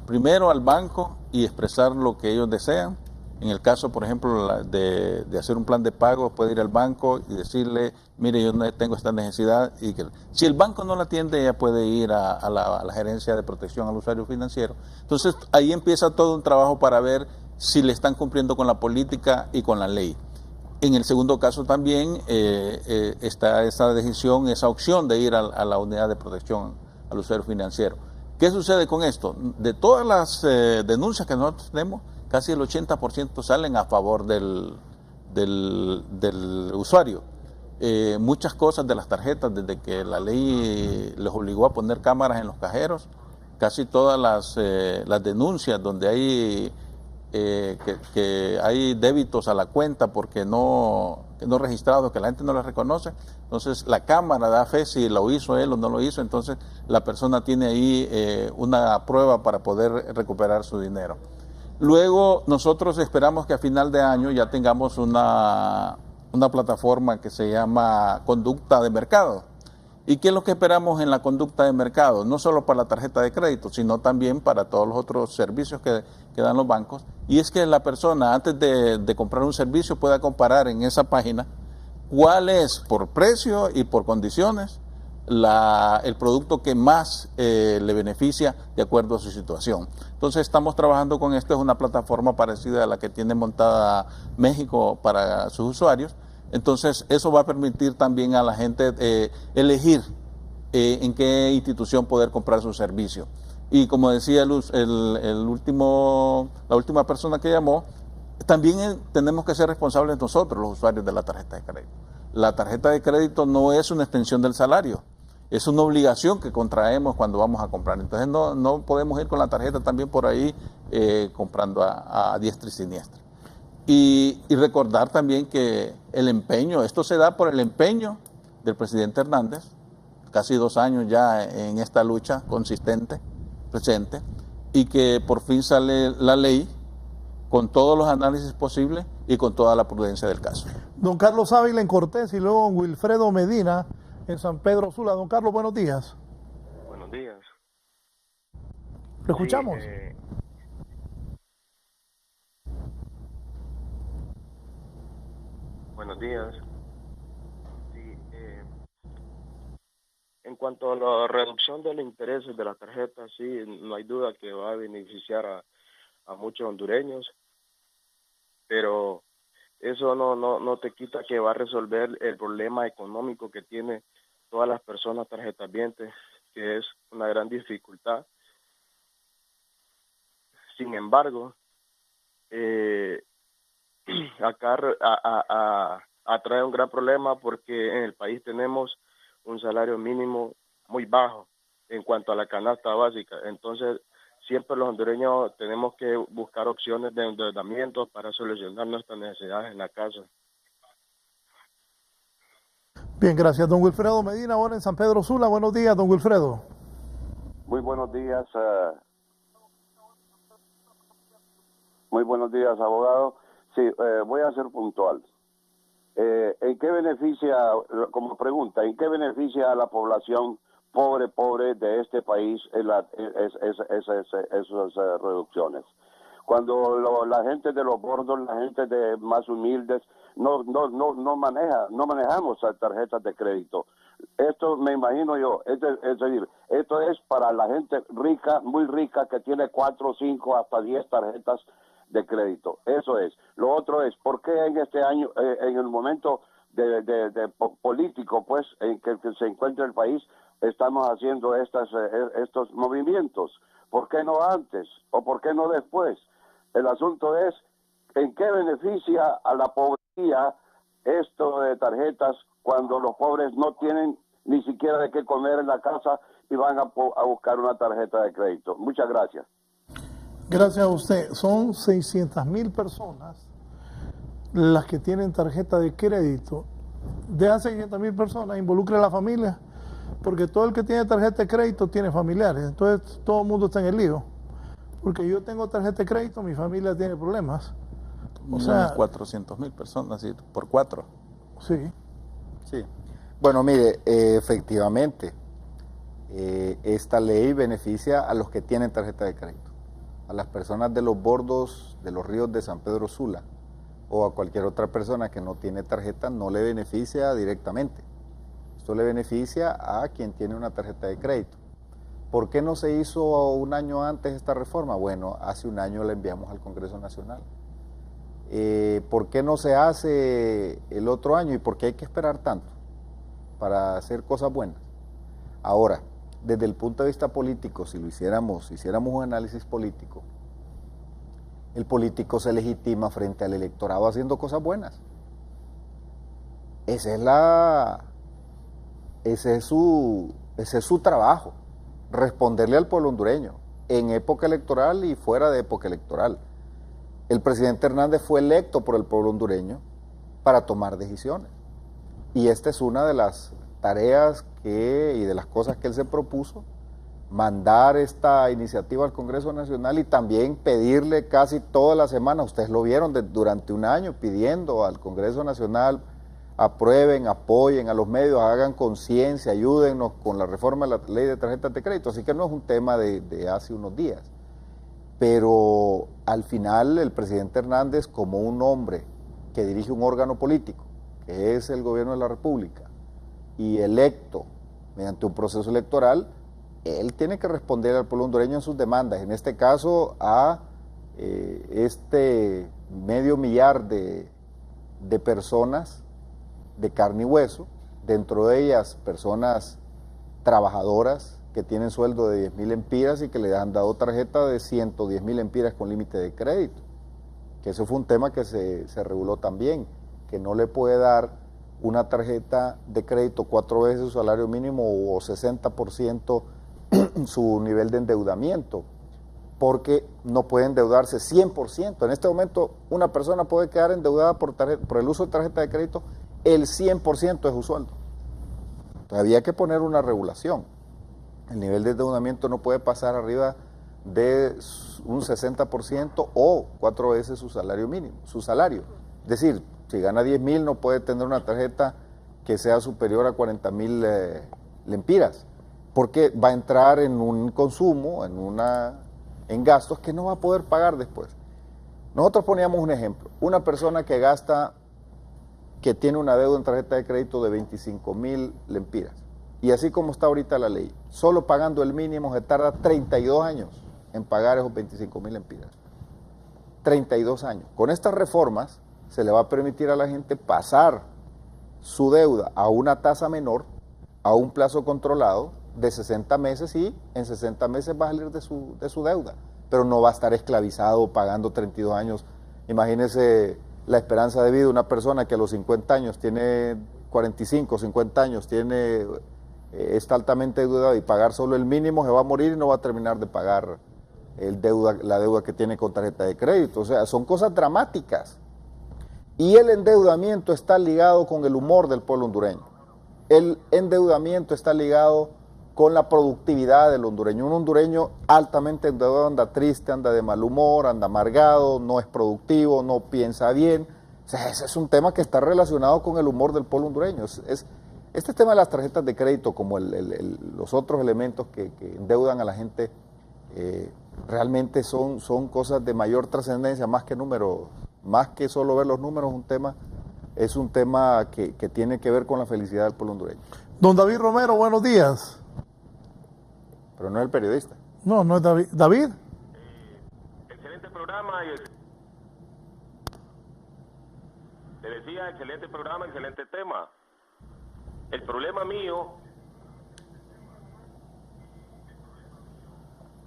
primero al banco y expresar lo que ellos desean. En el caso, por ejemplo, de hacer un plan de pago, puede ir al banco y decirle, mire, yo no tengo esta necesidad. Y que si el banco no la atiende, ella puede ir a la gerencia de protección al usuario financiero. Entonces, ahí empieza todo un trabajo para ver si le están cumpliendo con la política y con la ley. En el segundo caso también está esa decisión, esa opción de ir a la unidad de protección al usuario financiero. ¿Qué sucede con esto? De todas las denuncias que nosotros tenemos, casi el 80% salen a favor del usuario. Muchas cosas de las tarjetas, desde que la ley les obligó a poner cámaras en los cajeros, casi todas las denuncias donde hay que hay débitos a la cuenta porque no registrados, que la gente no los reconoce. Entonces la cámara da fe si lo hizo él o no lo hizo, entonces la persona tiene ahí una prueba para poder recuperar su dinero. Luego nosotros esperamos que a final de año ya tengamos una plataforma que se llama conducta de mercado. ¿Y qué es lo que esperamos en la conducta de mercado? No solo para la tarjeta de crédito, sino también para todos los otros servicios que dan los bancos. Y es que la persona, antes de comprar un servicio, pueda comparar en esa página cuál es, por precio y por condiciones, el producto que más le beneficia de acuerdo a su situación. Entonces estamos trabajando con esto, es una plataforma parecida a la que tiene montada México para sus usuarios. Entonces eso va a permitir también a la gente elegir en qué institución poder comprar su servicio. Y como decía la última persona que llamó, también tenemos que ser responsables nosotros, los usuarios de la tarjeta de crédito. La tarjeta de crédito no es una extensión del salario, es una obligación que contraemos cuando vamos a comprar. Entonces no podemos ir con la tarjeta también por ahí comprando a diestra y siniestra. Y recordar también que el empeño, esto se da por el empeño del presidente Hernández, casi 2 años ya en esta lucha consistente, presente, y que por fin sale la ley con todos los análisis posibles y con toda la prudencia del caso. Don Carlos Ávila en Cortés y luego don Wilfredo Medina en San Pedro Sula. Don Carlos, buenos días. Buenos días. ¿Lo escuchamos? Sí, buenos días. Sí, en cuanto a la reducción de los intereses de la tarjeta, sí, no hay duda que va a beneficiar a muchos hondureños, pero eso no te quita que va a resolver el problema económico que tiene todas las personas tarjetavientes, que es una gran dificultad. Sin embargo, acá atrae un gran problema porque en el país tenemos un salario mínimo muy bajo en cuanto a la canasta básica. Entonces, siempre los hondureños tenemos que buscar opciones de endeudamiento para solucionar nuestras necesidades en la casa. Bien, gracias. Don Wilfredo Medina, ahora en San Pedro Sula. Buenos días, don Wilfredo. Muy buenos días. Muy buenos días, abogado. Sí, voy a ser puntual. ¿En qué beneficia, como pregunta, en qué beneficia a la población pobre de este país esas reducciones? Cuando la gente de los bordos, la gente de más humildes, no manejamos tarjetas de crédito. Esto me imagino yo, es decir, esto es para la gente rica, muy rica, que tiene 4, 5, hasta 10 tarjetas de crédito. Eso es. Lo otro es, ¿por qué en este año, en el momento de político, pues, en que se encuentra el país, estamos haciendo estos movimientos? ¿Por qué no antes? ¿O por qué no después? El asunto es, ¿en qué beneficia a la pobrecía esto de tarjetas cuando los pobres no tienen ni siquiera de qué comer en la casa y van a buscar una tarjeta de crédito? Muchas gracias. Gracias a usted. Son 600,000 personas las que tienen tarjeta de crédito. De esas 600,000 personas, involucra a la familia, porque todo el que tiene tarjeta de crédito tiene familiares. Entonces todo el mundo está en el lío. Porque yo tengo tarjeta de crédito, mi familia tiene problemas. O sea, 400,000 personas, ¿sí? Por 4. Sí. Sí. Bueno, mire, efectivamente, esta ley beneficia a los que tienen tarjeta de crédito, a las personas de los bordos de los ríos de San Pedro Sula o a cualquier otra persona que no tiene tarjeta, no le beneficia directamente. Esto le beneficia a quien tiene una tarjeta de crédito. ¿Por qué no se hizo un año antes esta reforma? Bueno, hace un año la enviamos al Congreso Nacional. ¿Por qué no se hace el otro año y por qué hay que esperar tanto para hacer cosas buenas? Ahora, desde el punto de vista político, si hiciéramos un análisis político, el político se legitima frente al electorado haciendo cosas buenas. Ese es su trabajo, responderle al pueblo hondureño, en época electoral y fuera de época electoral. el presidente Hernández fue electo por el pueblo hondureño para tomar decisiones. Y esta es una de las tareas y de las cosas que él se propuso, mandar esta iniciativa al Congreso Nacional y también pedirle casi toda la semana, ustedes lo vieron durante un año, pidiendo al Congreso Nacional, aprueben, apoyen a los medios, hagan conciencia, ayúdennos con la reforma de la ley de tarjetas de crédito. Así que no es un tema de hace unos días. Pero al final el presidente Hernández, como un hombre que dirige un órgano político, que es el gobierno de la República, y electo mediante un proceso electoral, él tiene que responder al pueblo hondureño en sus demandas, en este caso a este 500,000 de personas de carne y hueso, dentro de ellas personas trabajadoras que tienen sueldo de 10,000 empiras y que le han dado tarjeta de 110,000 empiras con límite de crédito, que eso fue un tema que se reguló también, que no le puede dar una tarjeta de crédito 4 veces su salario mínimo o 60% su nivel de endeudamiento, porque no puede endeudarse 100%. En este momento una persona puede quedar endeudada por el uso de tarjeta de crédito el 100% de su sueldo. Había que poner una regulación. El nivel de endeudamiento no puede pasar arriba de un 60% o 4 veces su salario mínimo, su salario. Es decir, si gana 10,000 no puede tener una tarjeta que sea superior a 40,000 lempiras, porque va a entrar en un consumo, en gastos que no va a poder pagar después. Nosotros poníamos un ejemplo, una persona que tiene una deuda en tarjeta de crédito de 25,000 lempiras, y así como está ahorita la ley, solo pagando el mínimo se tarda 32 años en pagar esos 25,000 lempiras. 32 años. Con estas reformas se le va a permitir a la gente pasar su deuda a una tasa menor, a un plazo controlado de 60 meses y en 60 meses va a salir de su deuda, pero no va a estar esclavizado pagando 32 años. Imagínese la esperanza de vida de una persona que a los 50 años tiene 45, 50 años, está altamente endeudado y pagar solo el mínimo, se va a morir y no va a terminar de pagar la deuda que tiene con tarjeta de crédito. O sea, son cosas dramáticas. Y el endeudamiento está ligado con el humor del pueblo hondureño. El endeudamiento está ligado con la productividad del hondureño. Un hondureño altamente endeudado anda triste, anda de mal humor, anda amargado, no es productivo, no piensa bien. O sea, ese es un tema que está relacionado con el humor del pueblo hondureño. Este tema de las tarjetas de crédito, como los otros elementos que endeudan a la gente, realmente son cosas de mayor trascendencia, más que números. Más que solo ver los números, es un tema que tiene que ver con la felicidad del pueblo hondureño. Don David Romero, buenos días. Pero no es el periodista. No, no es David. ¿David? Excelente programa. Te decía, excelente programa, excelente tema. El problema mío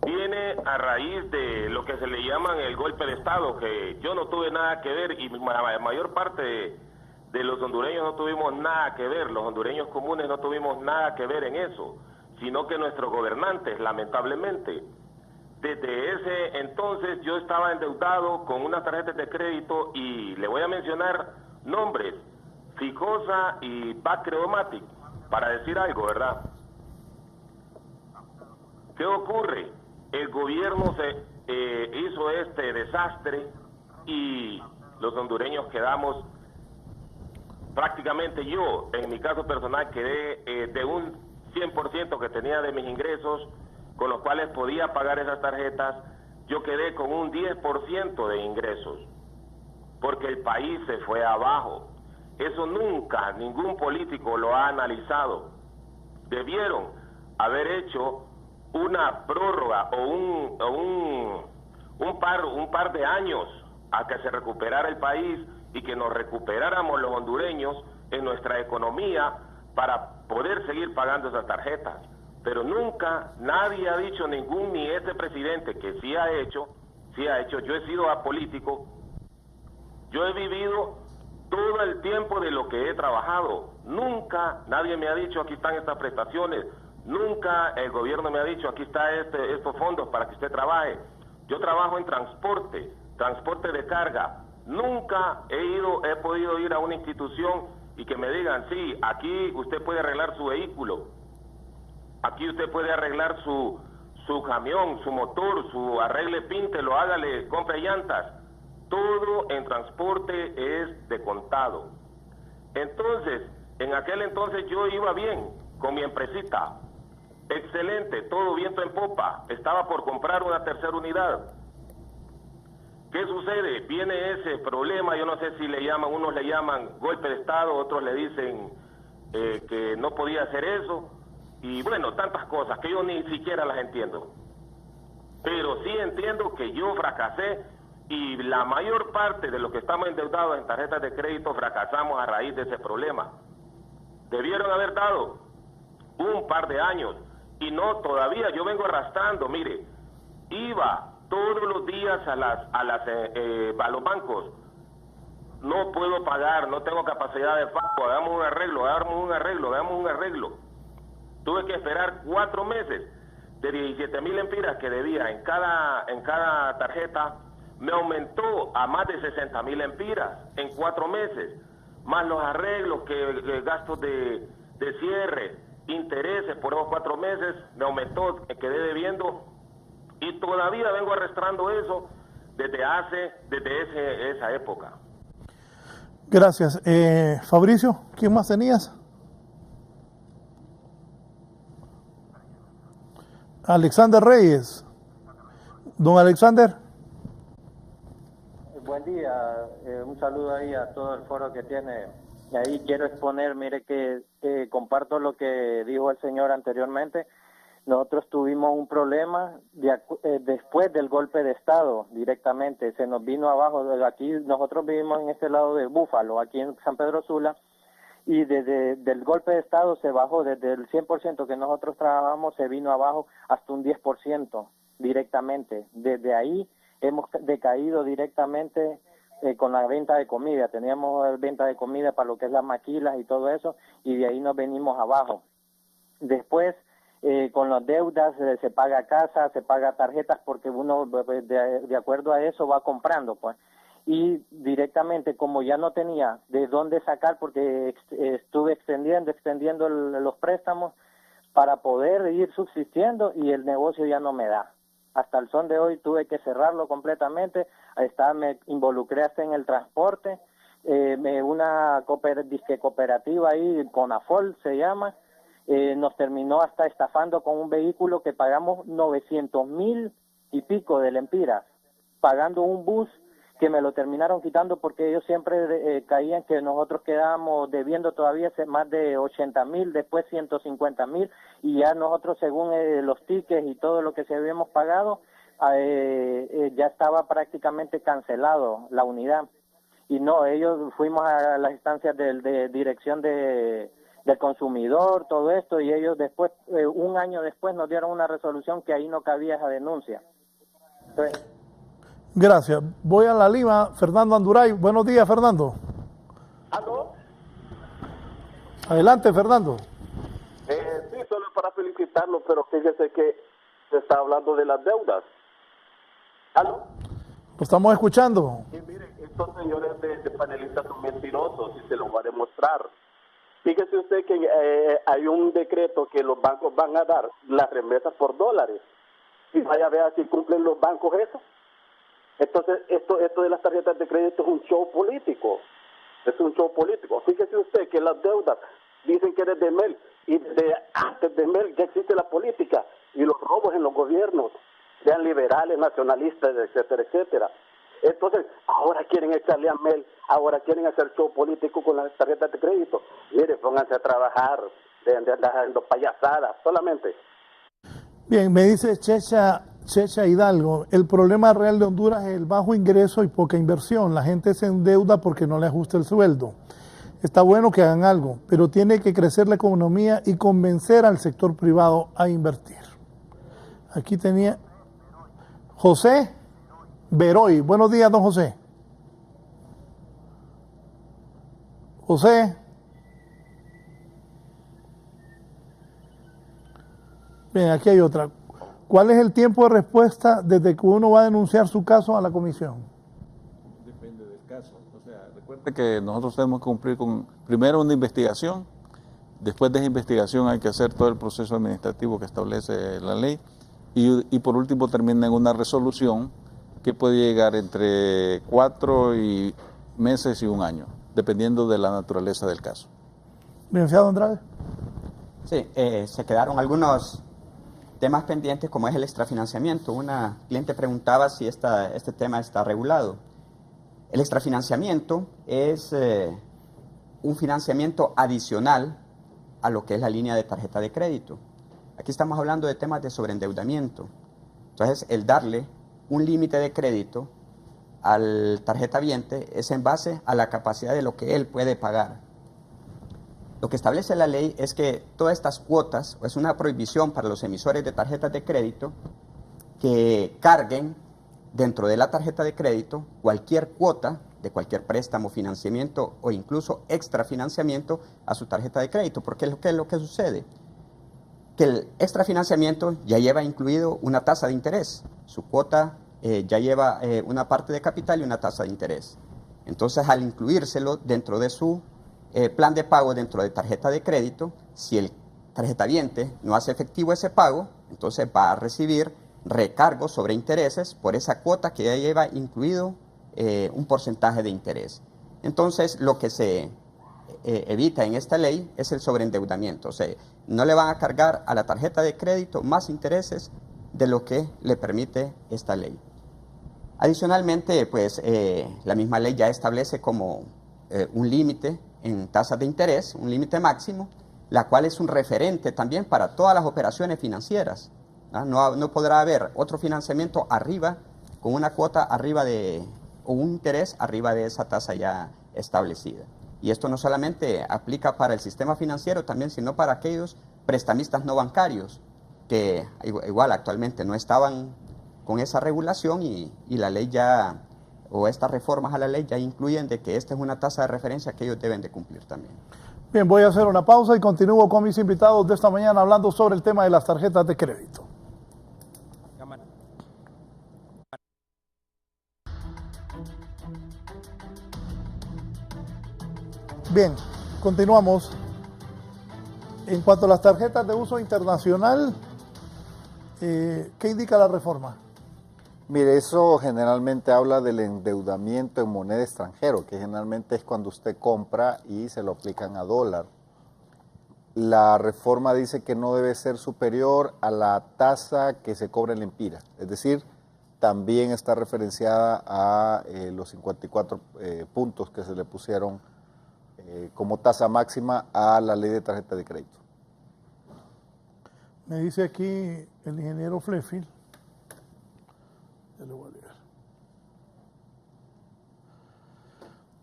viene a raíz de lo que se le llaman el golpe de Estado, que yo no tuve nada que ver y la mayor parte de los hondureños no tuvimos nada que ver, los hondureños comunes no tuvimos nada que ver en eso, sino que nuestros gobernantes, lamentablemente. Desde ese entonces yo estaba endeudado con unas tarjetas de crédito y le voy a mencionar nombres, Ficosa y Bacredomatic, para decir algo, ¿verdad? ¿Qué ocurre? El gobierno hizo este desastre y los hondureños quedamos, prácticamente yo, en mi caso personal, quedé de un 100% que tenía de mis ingresos, con los cuales podía pagar esas tarjetas, yo quedé con un 10% de ingresos, porque el país se fue abajo. Eso nunca, ningún político lo ha analizado. Debieron haber hecho una prórroga o un par de años a que se recuperara el país y que nos recuperáramos los hondureños en nuestra economía para poder seguir pagando esas tarjetas. Pero nunca nadie ha dicho, ni este presidente que sí ha hecho, yo he sido apolítico, yo he vivido todo el tiempo de lo que he trabajado. Nunca nadie me ha dicho, aquí están estas prestaciones. Nunca el gobierno me ha dicho, aquí están estos fondos para que usted trabaje. Yo trabajo en transporte, transporte de carga. Nunca he podido ir a una institución y que me digan, sí, aquí usted puede arreglar su vehículo, aquí usted puede arreglar su camión, su motor, su arregle, píntelo, hágale, compre llantas. Todo en transporte es de contado. Entonces, en aquel entonces yo iba bien con mi empresita. Excelente, todo viento en popa. Estaba por comprar una tercera unidad. ¿Qué sucede? Viene ese problema, yo no sé si unos le llaman golpe de Estado, otros le dicen que no podía hacer eso. Y bueno, tantas cosas que yo ni siquiera las entiendo. Pero sí entiendo que yo fracasé y la mayor parte de los que estamos endeudados en tarjetas de crédito fracasamos a raíz de ese problema. Debieron haber dado un par de años y no, todavía yo vengo arrastrando. Mire, iba todos los días a los bancos. No puedo pagar, no tengo capacidad de pago, hagamos un arreglo. Tuve que esperar 4 meses de 17,000 lempiras que debía en cada tarjeta. Me aumentó a más de 60,000 lempiras en 4 meses, más los arreglos, que gastos de cierre, intereses por esos 4 meses, me aumentó, quedé debiendo y todavía vengo arrastrando eso desde esa época. Gracias. Fabricio, ¿quién más tenías? Alexander Reyes. Don Alexander. Buen día, un saludo ahí a todo el foro que tiene. Ahí quiero exponer, mire que comparto lo que dijo el señor anteriormente. Nosotros tuvimos un problema después del golpe de Estado directamente, se nos vino abajo. Aquí nosotros vivimos en este lado de Búfalo, aquí en San Pedro Sula, y desde el golpe de Estado se bajó, desde el 100% que nosotros trabajamos se vino abajo hasta un 10% directamente. Desde ahí hemos decaído directamente con la venta de comida. Teníamos venta de comida para lo que es las maquilas y todo eso, y de ahí nos venimos abajo. Después, con las deudas, se paga casa, se paga tarjetas, porque uno de acuerdo a eso va comprando, pues. Y directamente, como ya no tenía de dónde sacar, porque estuve extendiendo los préstamos para poder ir subsistiendo, y el negocio ya no me da. Hasta el son de hoy tuve que cerrarlo completamente. Me involucré hasta en el transporte, una disque cooperativa ahí, Conafol se llama, nos terminó hasta estafando con un vehículo que pagamos 900,000 y pico de lempiras, pagando un bus que me lo terminaron quitando porque ellos siempre caían que nosotros quedábamos debiendo todavía más de 80,000, después 150,000, y ya nosotros, según los tickets y todo lo que se habíamos pagado, ya estaba prácticamente cancelado la unidad. Y no, ellos fuimos a las instancias de dirección del consumidor, todo esto, y ellos después, un año después, nos dieron una resolución que ahí no cabía esa denuncia. Entonces, gracias. Voy a la Lima. Fernando Anduray. Buenos días, Fernando. ¿Aló? Adelante, Fernando. Sí, solo para felicitarlo, pero fíjese que se está hablando de las deudas. ¿Aló? Lo estamos escuchando. Y mire, estos señores de panelistas son mentirosos y se lo va a demostrar. Fíjese usted que hay un decreto que los bancos van a dar las remesas por dólares. Y vaya a ver si cumplen los bancos eso. Entonces, esto de las tarjetas de crédito es un show político. Es un show político. Fíjese usted que las deudas dicen que desde Mel, y desde antes de Mel ya existe la política y los robos en los gobiernos, sean liberales, nacionalistas, etcétera, etcétera. Entonces, ahora quieren echarle a Mel, ahora quieren hacer show político con las tarjetas de crédito. Mire, pónganse a trabajar, de andar haciendo payasadas, solamente. Bien, me dice Checha Hidalgo, el problema real de Honduras es el bajo ingreso y poca inversión. La gente se endeuda porque no le ajusta el sueldo. Está bueno que hagan algo, pero tiene que crecer la economía y convencer al sector privado a invertir. Aquí tenía José Beroy. Buenos días, don José. José. Bien, aquí hay otra. ¿Cuál es el tiempo de respuesta desde que uno va a denunciar su caso a la comisión? Recuerde que nosotros tenemos que cumplir con, primero, una investigación. Después de esa investigación hay que hacer todo el proceso administrativo que establece la ley. Y por último termina en una resolución que puede llegar entre 4 meses y 1 año, dependiendo de la naturaleza del caso. Licenciado Andrade. Sí, se quedaron algunos temas pendientes, como es el extrafinanciamiento. Una cliente preguntaba si este tema está regulado. El extrafinanciamiento es un financiamiento adicional a lo que es la línea de tarjeta de crédito. Aquí estamos hablando de temas de sobreendeudamiento. Entonces, el darle un límite de crédito al tarjetaviente es en base a la capacidad de lo que él puede pagar. Lo que establece la ley es que todas estas cuotas, es una prohibición para los emisores de tarjetas de crédito que carguen dentro de la tarjeta de crédito cualquier cuota de cualquier préstamo, financiamiento o incluso extrafinanciamiento a su tarjeta de crédito. Porque ¿qué es lo que sucede? Que el extrafinanciamiento ya lleva incluido una tasa de interés. Su cuota ya lleva una parte de capital y una tasa de interés. Entonces, al incluírselo dentro de su plan de pago dentro de tarjeta de crédito, si el tarjetaviente no hace efectivo ese pago, entonces va a recibir recargos sobre intereses por esa cuota que ya lleva incluido un porcentaje de interés. Entonces, lo que se evita en esta ley es el sobreendeudamiento. O sea, no le van a cargar a la tarjeta de crédito más intereses de lo que le permite esta ley. Adicionalmente, pues la misma ley ya establece como un límite en tasas de interés, un límite máximo, la cual es un referente también para todas las operaciones financieras. No podrá haber otro financiamiento arriba, con una cuota arriba o un interés arriba de esa tasa ya establecida. Y esto no solamente aplica para el sistema financiero también, sino para aquellos prestamistas no bancarios, que igual actualmente no estaban con esa regulación y la ley ya, o estas reformas a la ley ya incluyen de que esta es una tasa de referencia que ellos deben de cumplir también. Bien, voy a hacer una pausa y continúo con mis invitados de esta mañana hablando sobre el tema de las tarjetas de crédito. Bien, continuamos. En cuanto a las tarjetas de uso internacional, ¿qué indica la reforma? Mire, eso generalmente habla del endeudamiento en moneda extranjera, que generalmente es cuando usted compra y se lo aplican a dólar. La reforma dice que no debe ser superior a la tasa que se cobra en la empira, es decir, también está referenciada a los 54 puntos que se le pusieron como tasa máxima a la ley de tarjeta de crédito. Me dice aquí el ingeniero Flefield. Ya lo voy a leer.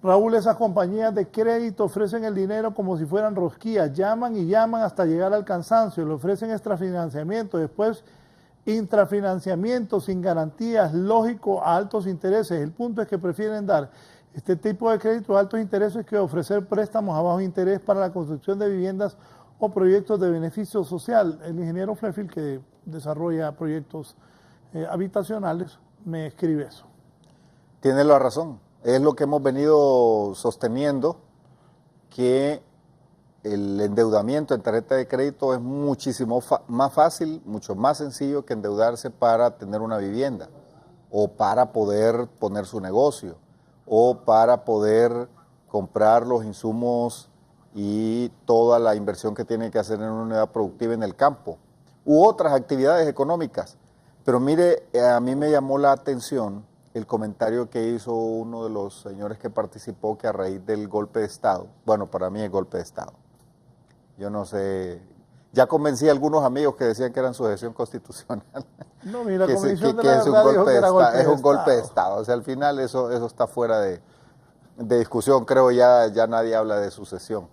Raúl, esas compañías de crédito ofrecen el dinero como si fueran rosquillas, llaman y llaman hasta llegar al cansancio, le ofrecen extrafinanciamiento, después intrafinanciamiento sin garantías, lógico, a altos intereses. El punto es que prefieren dar este tipo de créditos a altos intereses que ofrecer préstamos a bajo interés para la construcción de viviendas o proyectos de beneficio social. El ingeniero Flefield, que desarrolla proyectos habitacionales, me escribe eso. Tiene la razón. Es lo que hemos venido sosteniendo, que el endeudamiento en tarjeta de crédito es muchísimo más fácil, mucho más sencillo que endeudarse para tener una vivienda o para poder poner su negocio o para poder comprar los insumos y toda la inversión que tiene que hacer en una unidad productiva en el campo u otras actividades económicas. Pero mire, a mí me llamó la atención el comentario que hizo uno de los señores que participó, que a raíz del golpe de Estado, bueno, para mí es golpe de Estado. Yo no sé, ya convencí a algunos amigos que decían que eran sucesión constitucional. No, mira, la que Comisión de que la es un Verdad dijo golpe que era golpe de es un Estado. golpe de Estado. O sea, al final eso está fuera de discusión, creo ya nadie habla de sucesión.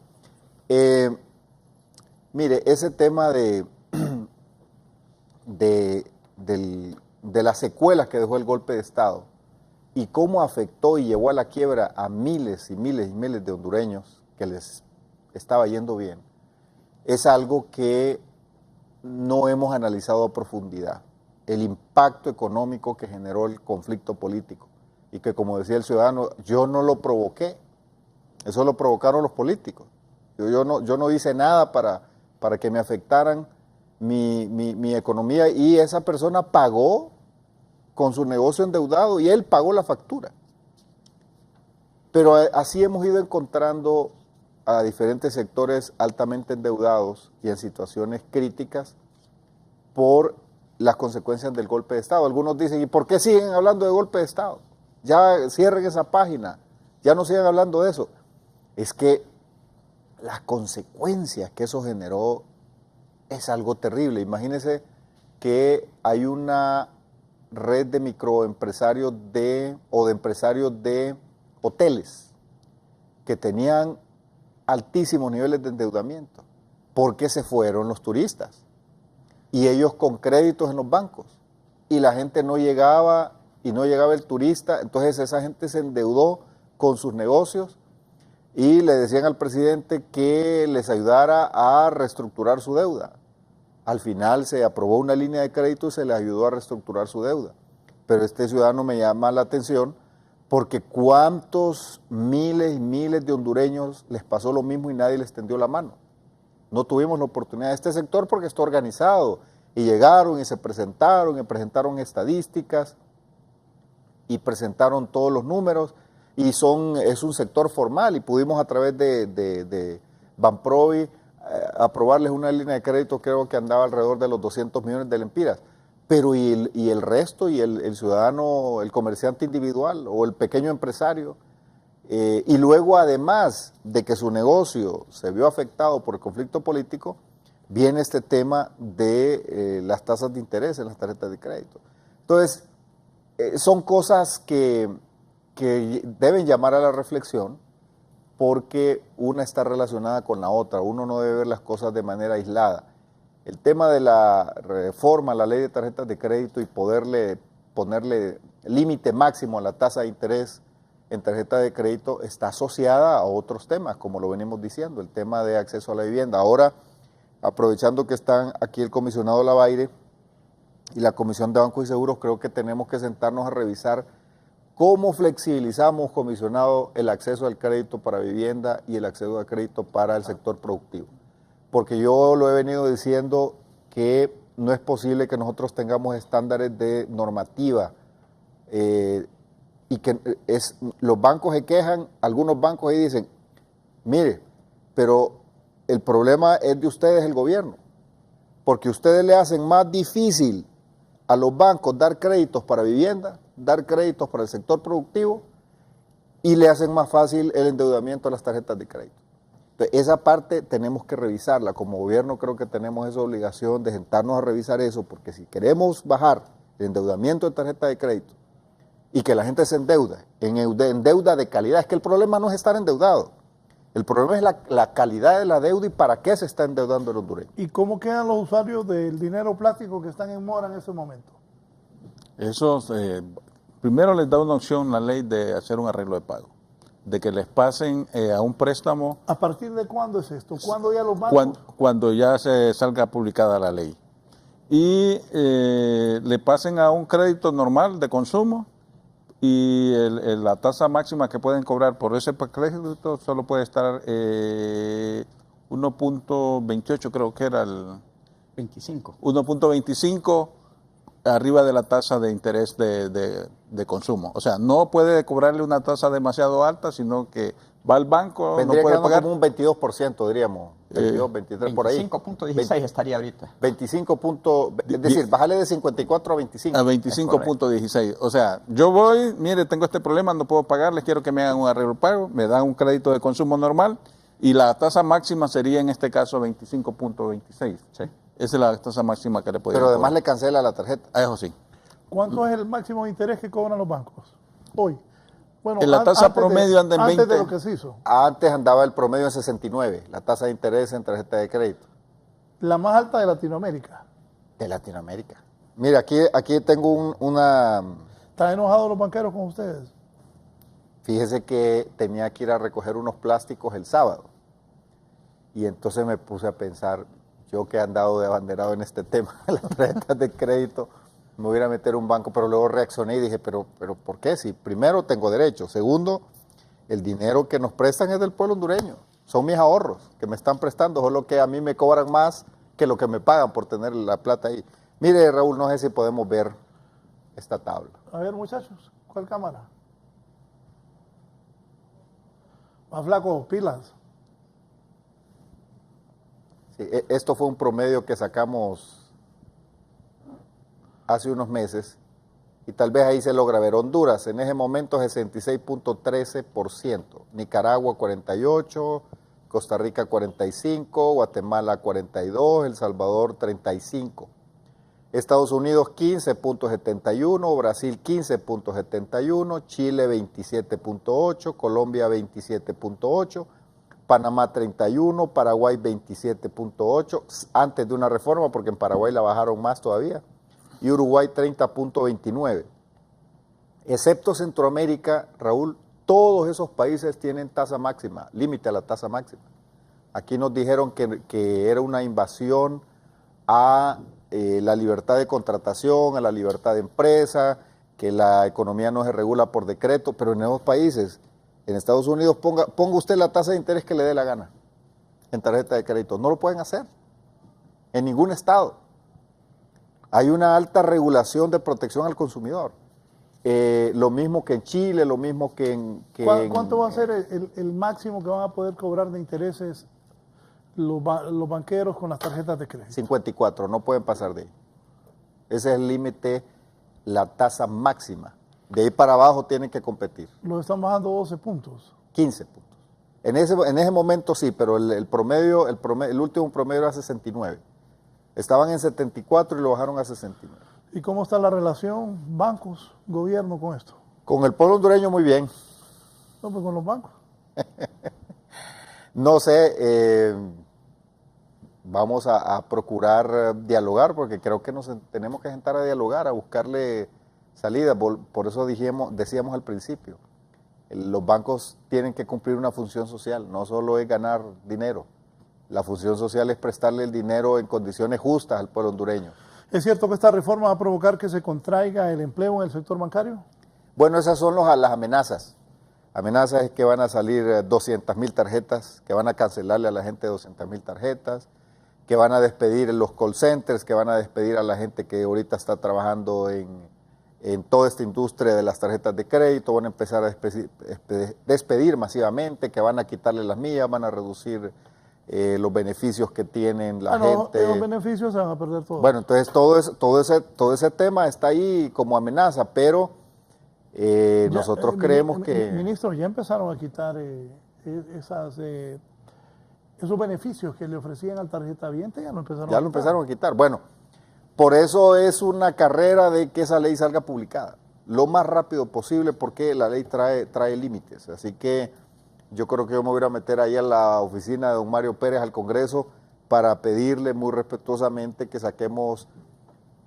Mire, ese tema de las secuelas que dejó el golpe de Estado y cómo afectó y llevó a la quiebra a miles y miles y miles de hondureños que les estaba yendo bien, es algo que no hemos analizado a profundidad. El impacto económico que generó el conflicto político y que, como decía el ciudadano, yo no lo provoqué, Eso lo provocaron los políticos. Yo no hice nada para que me afectaran mi economía, y esa persona pagó con su negocio endeudado y él pagó la factura. Pero así hemos ido encontrando a diferentes sectores altamente endeudados y en situaciones críticas por las consecuencias del golpe de Estado. Algunos dicen, ¿y por qué siguen hablando de golpe de Estado? Ya cierren esa página, ya no sigan hablando de eso. Es que las consecuencias que eso generó es algo terrible. Imagínense que hay una red de microempresarios o de empresarios de hoteles que tenían altísimos niveles de endeudamiento porque se fueron los turistas y ellos con créditos en los bancos y la gente no llegaba y no llegaba el turista, entonces esa gente se endeudó con sus negocios y le decían al presidente que les ayudara a reestructurar su deuda. Al final se aprobó una línea de crédito y se les ayudó a reestructurar su deuda. Pero este ciudadano me llama la atención porque cuántos miles y miles de hondureños les pasó lo mismo y nadie les tendió la mano. No tuvimos la oportunidad de este sector porque está organizado y llegaron y se presentaron y presentaron estadísticas y presentaron todos los números y es un sector formal y pudimos a través de Banprovi aprobarles una línea de crédito, creo que andaba alrededor de los 200 millones de lempiras. Pero y el resto, y el ciudadano, el comerciante individual o el pequeño empresario, y luego además de que su negocio se vio afectado por el conflicto político, viene este tema de las tasas de interés en las tarjetas de crédito. Entonces, son cosas que deben llamar a la reflexión porque una está relacionada con la otra, uno no debe ver las cosas de manera aislada. El tema de la reforma a la ley de tarjetas de crédito y ponerle límite máximo a la tasa de interés en tarjeta de crédito está asociada a otros temas, como lo venimos diciendo, el tema de acceso a la vivienda. Ahora, aprovechando que están aquí el comisionado Lavaire y la Comisión de Bancos y Seguros, creo que tenemos que sentarnos a revisar cómo flexibilizamos, comisionado, el acceso al crédito para vivienda y el acceso al crédito para el sector productivo. Porque yo lo he venido diciendo que no es posible que nosotros tengamos estándares de normativa y que los bancos se quejan, algunos bancos ahí dicen, mire, pero el problema es de ustedes, el gobierno, porque ustedes le hacen más difícil a los bancos dar créditos para vivienda, dar créditos para el sector productivo y le hacen más fácil el endeudamiento a las tarjetas de crédito. Entonces, esa parte tenemos que revisarla. Como gobierno creo que tenemos esa obligación de sentarnos a revisar eso, porque si queremos bajar el endeudamiento de tarjeta de crédito y que la gente se endeude, en deuda de calidad, es que el problema no es estar endeudado, el problema es la calidad de la deuda y para qué se está endeudando el hondureño. ¿Y cómo quedan los usuarios del dinero plástico que están en mora en ese momento? Esos, primero les da una opción la ley de hacer un arreglo de pago, de que les pasen a un préstamo. ¿A partir de cuándo es esto? ¿Cuándo ya los bancos? Cuando ya se salga publicada la ley. Y le pasen a un crédito normal de consumo y la tasa máxima que pueden cobrar por ese crédito solo puede estar 1.28, creo que era el 25. 1.25 arriba de la tasa de interés de consumo. O sea, no puede cobrarle una tasa demasiado alta, sino que va al banco, vendría no puede pagar. Como un 22%, diríamos, 22, 23 por ahí. 25.16 estaría ahorita. 25 es decir, bájale de 54 a 25. A 25.16. O sea, yo voy, mire, tengo este problema, no puedo pagar, les quiero que me hagan un arreglo de pago, me dan un crédito de consumo normal y la tasa máxima sería en este caso 25.26. ¿Sí? Esa es la tasa máxima que le puede Pero además le cancela la tarjeta. Eso sí. ¿Cuánto es el máximo de interés que cobran los bancos hoy? Bueno, la tasa promedio anda en 20. Antes de lo que se hizo. Antes andaba el promedio en 69, la tasa de interés en tarjeta de crédito. La más alta de Latinoamérica. De Latinoamérica. Mira, aquí tengo una... ¿Están enojados los banqueros con ustedes? Fíjese que tenía que ir a recoger unos plásticos el sábado. Y entonces me puse a pensar, yo que he andado de abanderado en este tema de las tarjetas de crédito, me voy a meter a un banco, pero luego reaccioné y dije, pero ¿por qué? Si primero tengo derecho, segundo, El dinero que nos prestan es del pueblo hondureño. Son mis ahorros que me están prestando, solo que a mí me cobran más que lo que me pagan por tener la plata ahí. Mire, Raúl, no sé si podemos ver esta tabla. A ver, muchachos, ¿cuál cámara? Más flaco, pilas. Sí, esto fue un promedio que sacamos hace unos meses y tal vez ahí se logra ver. Honduras en ese momento 66.13%, Nicaragua 48%, Costa Rica 45%, Guatemala 42%, El Salvador 35%. Estados Unidos 15.71%, Brasil 15.71%, Chile 27.8%, Colombia 27.8%, Panamá 31%, Paraguay 27.8%, antes de una reforma porque en Paraguay la bajaron más todavía, y Uruguay 30.29%. Excepto Centroamérica, Raúl, todos esos países tienen tasa máxima, límite a la tasa máxima. Aquí nos dijeron que era una invasión a la libertad de contratación, a la libertad de empresa, que la economía no se regula por decreto, pero en esos países, en Estados Unidos, ponga usted la tasa de interés que le dé la gana en tarjeta de crédito. No lo pueden hacer en ningún estado. Hay una alta regulación de protección al consumidor. Lo mismo que en Chile, lo mismo que en... ¿Cuánto va a ser el máximo que van a poder cobrar de intereses los banqueros con las tarjetas de crédito? 54, no pueden pasar de ahí. Ese es el límite, la tasa máxima. De ahí para abajo tienen que competir. Lo están bajando 12 puntos. 15 puntos. En ese momento sí, pero el último promedio era 69. Estaban en 74 y lo bajaron a 69. ¿Y cómo está la relación bancos, gobierno con esto? Con el pueblo hondureño muy bien. No, pues con los bancos. No sé, vamos a procurar dialogar porque creo que nos tenemos que sentar a dialogar, a buscarle salida. Por eso decíamos al principio, los bancos tienen que cumplir una función social, no solo es ganar dinero. La función social es prestarle el dinero en condiciones justas al pueblo hondureño. ¿Es cierto que esta reforma va a provocar que se contraiga el empleo en el sector bancario? Bueno, esas son las amenazas. Amenazas es que van a salir 200.000 tarjetas, que van a cancelarle a la gente 200.000 tarjetas, que van a despedir en los call centers, que van a despedir a la gente que ahorita está trabajando en toda esta industria de las tarjetas de crédito, van a empezar a despedir masivamente, que van a quitarle las mías, van a reducir los beneficios que tienen la gente. Los beneficios se van a perder todos. Bueno, entonces todo ese tema está ahí como amenaza, pero nosotros creemos que... Ministro, ya empezaron a quitar esos beneficios que le ofrecían al tarjetaviente, ya lo empezaron a quitar. Bueno, por eso es una carrera de que esa ley salga publicada lo más rápido posible porque la ley trae límites. Así que yo creo que yo me voy a meter ahí a la oficina de don Mario Pérez al Congreso para pedirle muy respetuosamente que saquemos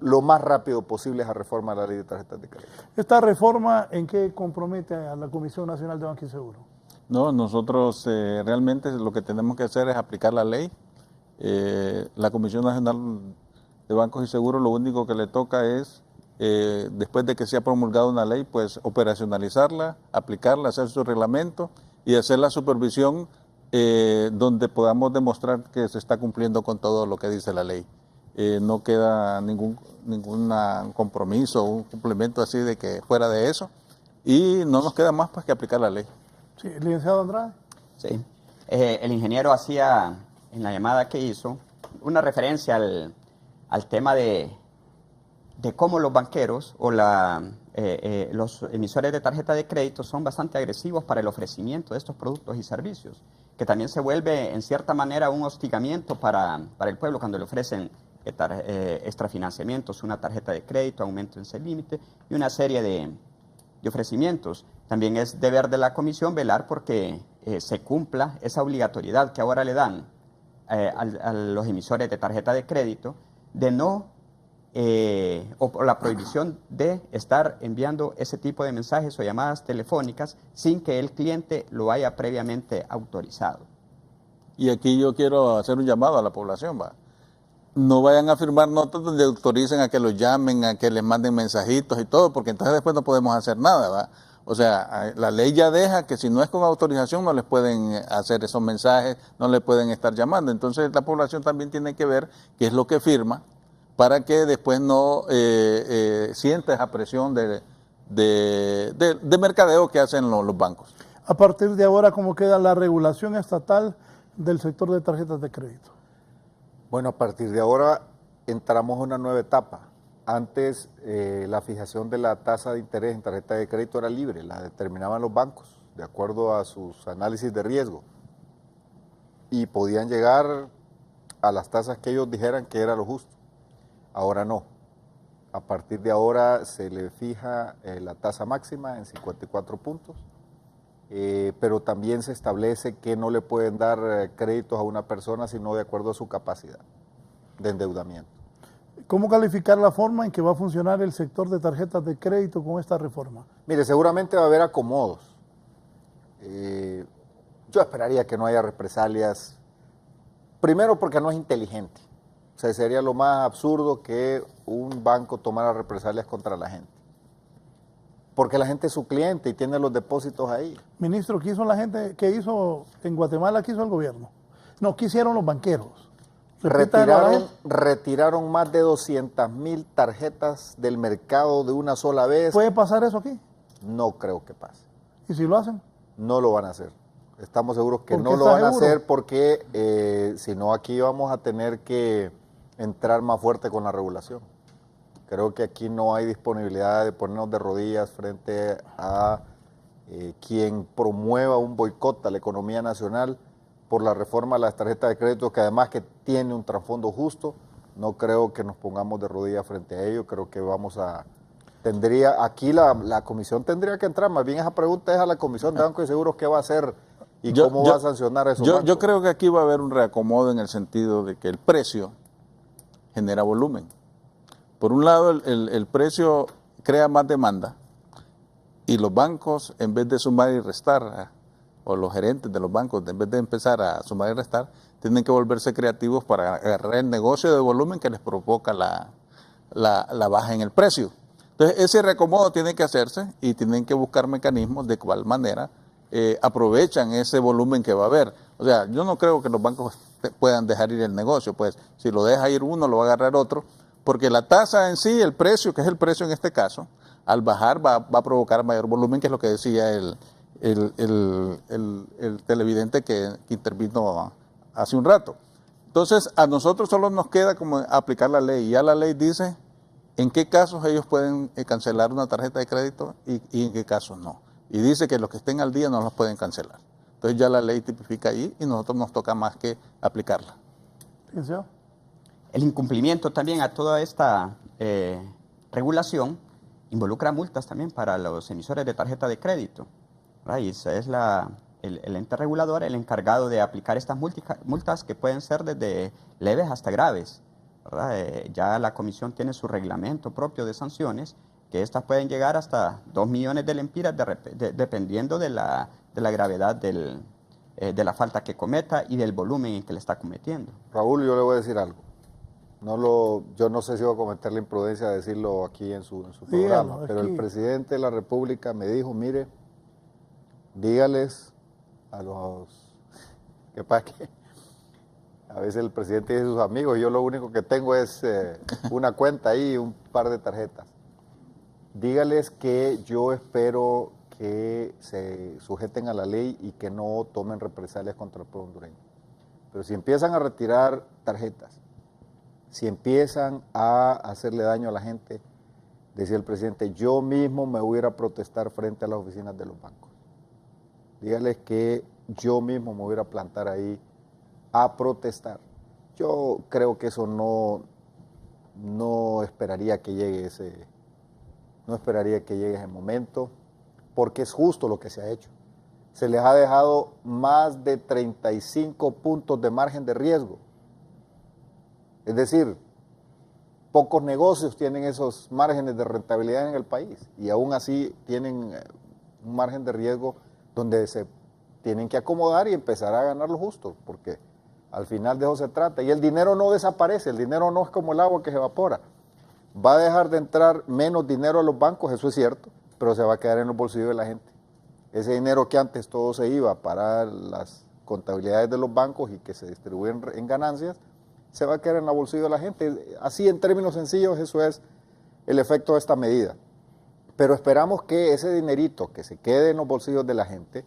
lo más rápido posible esa reforma de la ley de tarjetas de crédito. ¿Esta reforma en qué compromete a la Comisión Nacional de Banco y Seguro? No, nosotros realmente lo que tenemos que hacer es aplicar la ley. La Comisión Nacional de Bancos y Seguros lo único que le toca es, después de que se ha promulgado una ley, pues operacionalizarla, aplicarla, hacer su reglamento y hacer la supervisión donde podamos demostrar que se está cumpliendo con todo lo que dice la ley. No queda ningún compromiso o un complemento así de que fuera de eso y no nos queda más pues que aplicar la ley. Sí, licenciado Andrade. Sí, el ingeniero hacía en la llamada que hizo una referencia al tema de cómo los banqueros o los emisores de tarjeta de crédito son bastante agresivos para el ofrecimiento de estos productos y servicios, que también se vuelve en cierta manera un hostigamiento para el pueblo cuando le ofrecen extrafinanciamientos, una tarjeta de crédito, aumento en ese límite y una serie de ofrecimientos. También es deber de la comisión velar porque se cumpla esa obligatoriedad que ahora le dan a los emisores de tarjeta de crédito de no, o la prohibición de estar enviando ese tipo de mensajes o llamadas telefónicas sin que el cliente lo haya previamente autorizado. Y aquí yo quiero hacer un llamado a la población, ¿va? No vayan a firmar notas donde autoricen a que los llamen, a que les manden mensajitos y todo, porque entonces después no podemos hacer nada, ¿va? O sea, la ley ya deja que si no es con autorización no les pueden hacer esos mensajes, no le pueden estar llamando. Entonces la población también tiene que ver qué es lo que firma para que después no sienta esa presión de mercadeo que hacen los bancos. A partir de ahora, ¿cómo queda la regulación estatal del sector de tarjetas de crédito? Bueno, a partir de ahora entramos en una nueva etapa. Antes la fijación de la tasa de interés en tarjeta de crédito era libre, la determinaban los bancos de acuerdo a sus análisis de riesgo y podían llegar a las tasas que ellos dijeran que era lo justo. Ahora no. A partir de ahora se le fija la tasa máxima en 54 puntos, pero también se establece que no le pueden dar créditos a una persona sino de acuerdo a su capacidad de endeudamiento. ¿Cómo calificar la forma en que va a funcionar el sector de tarjetas de crédito con esta reforma? Mire, seguramente va a haber acomodos. Yo esperaría que no haya represalias, primero porque no es inteligente. O sea, sería lo más absurdo que un banco tomara represalias contra la gente. Porque la gente es su cliente y tiene los depósitos ahí. Ministro, ¿qué hizo la gente? ¿Qué hizo en Guatemala? ¿Qué hizo el gobierno? No, ¿qué hicieron los banqueros? Retiraron más de 200,000 tarjetas del mercado de una sola vez. ¿Puede pasar eso aquí? No creo que pase. ¿Y si lo hacen? No lo van a hacer. Estamos seguros que no lo van a hacer porque si no aquí vamos a tener que entrar más fuerte con la regulación. Creo que aquí no hay disponibilidad de ponernos de rodillas frente a quien promueva un boicot a la economía nacional por la reforma de las tarjetas de crédito, que además que tiene un trasfondo justo. No creo que nos pongamos de rodillas frente a ello. Creo que aquí la comisión tendría que entrar. Más bien esa pregunta es a la Comisión de Bancos y Seguros, ¿qué va a hacer y cómo va a sancionar eso? Yo creo que aquí va a haber un reacomodo en el sentido de que el precio genera volumen. Por un lado, el precio crea más demanda y los bancos, en vez de sumar y restar, o los gerentes de los bancos, en vez de empezar a sumar y restar, tienen que volverse creativos para agarrar el negocio de volumen que les provoca la baja en el precio. Entonces, ese reacomodo tiene que hacerse y tienen que buscar mecanismos de cuál manera aprovechan ese volumen que va a haber. O sea, yo no creo que los bancos puedan dejar ir el negocio, pues si lo deja ir uno, lo va a agarrar otro, porque la tasa en sí, el precio, que es el precio en este caso, al bajar va a provocar mayor volumen, que es lo que decía el televidente que intervino hace un rato. Entonces, a nosotros solo nos queda como aplicar la ley. Ya la ley dice en qué casos ellos pueden cancelar una tarjeta de crédito y en qué casos no. Y dice que los que estén al día no los pueden cancelar. Entonces ya la ley tipifica ahí y nosotros nos toca más que aplicarla. El incumplimiento también a toda esta regulación involucra multas también para los emisores de tarjeta de crédito. Y ese es el ente regulador el encargado de aplicar estas multas que pueden ser desde leves hasta graves. Ya la comisión tiene su reglamento propio de sanciones, que estas pueden llegar hasta 2 millones de lempiras dependiendo de la gravedad de la falta que cometa y del volumen en que le está cometiendo. Raúl, yo le voy a decir algo. Yo no sé si voy a cometer la imprudencia de decirlo aquí en su programa, pero el presidente de la República me dijo, mire, dígales a los que pasa que a veces el presidente dice a sus amigos, yo lo único que tengo es una cuenta ahí, un par de tarjetas. Dígales que yo espero que se sujeten a la ley y que no tomen represalias contra el pueblo hondureño. Pero si empiezan a retirar tarjetas, si empiezan a hacerle daño a la gente, decía el presidente, yo mismo me voy a ir a protestar frente a las oficinas de los bancos. Dígales que yo mismo me voy a ir a plantar ahí a protestar. Yo creo que eso no esperaría que llegue ese momento, porque es justo lo que se ha hecho. Se les ha dejado más de 35 puntos de margen de riesgo. Es decir, pocos negocios tienen esos márgenes de rentabilidad en el país y aún así tienen un margen de riesgo donde se tienen que acomodar y empezar a ganar lo justo, porque al final de eso se trata. Y el dinero no desaparece, el dinero no es como el agua que se evapora. Va a dejar de entrar menos dinero a los bancos, eso es cierto, pero se va a quedar en los bolsillos de la gente. Ese dinero que antes todo se iba para las contabilidades de los bancos y que se distribuyen en ganancias, se va a quedar en el bolsillo de la gente. Así, en términos sencillos, eso es el efecto de esta medida. Pero esperamos que ese dinerito que se quede en los bolsillos de la gente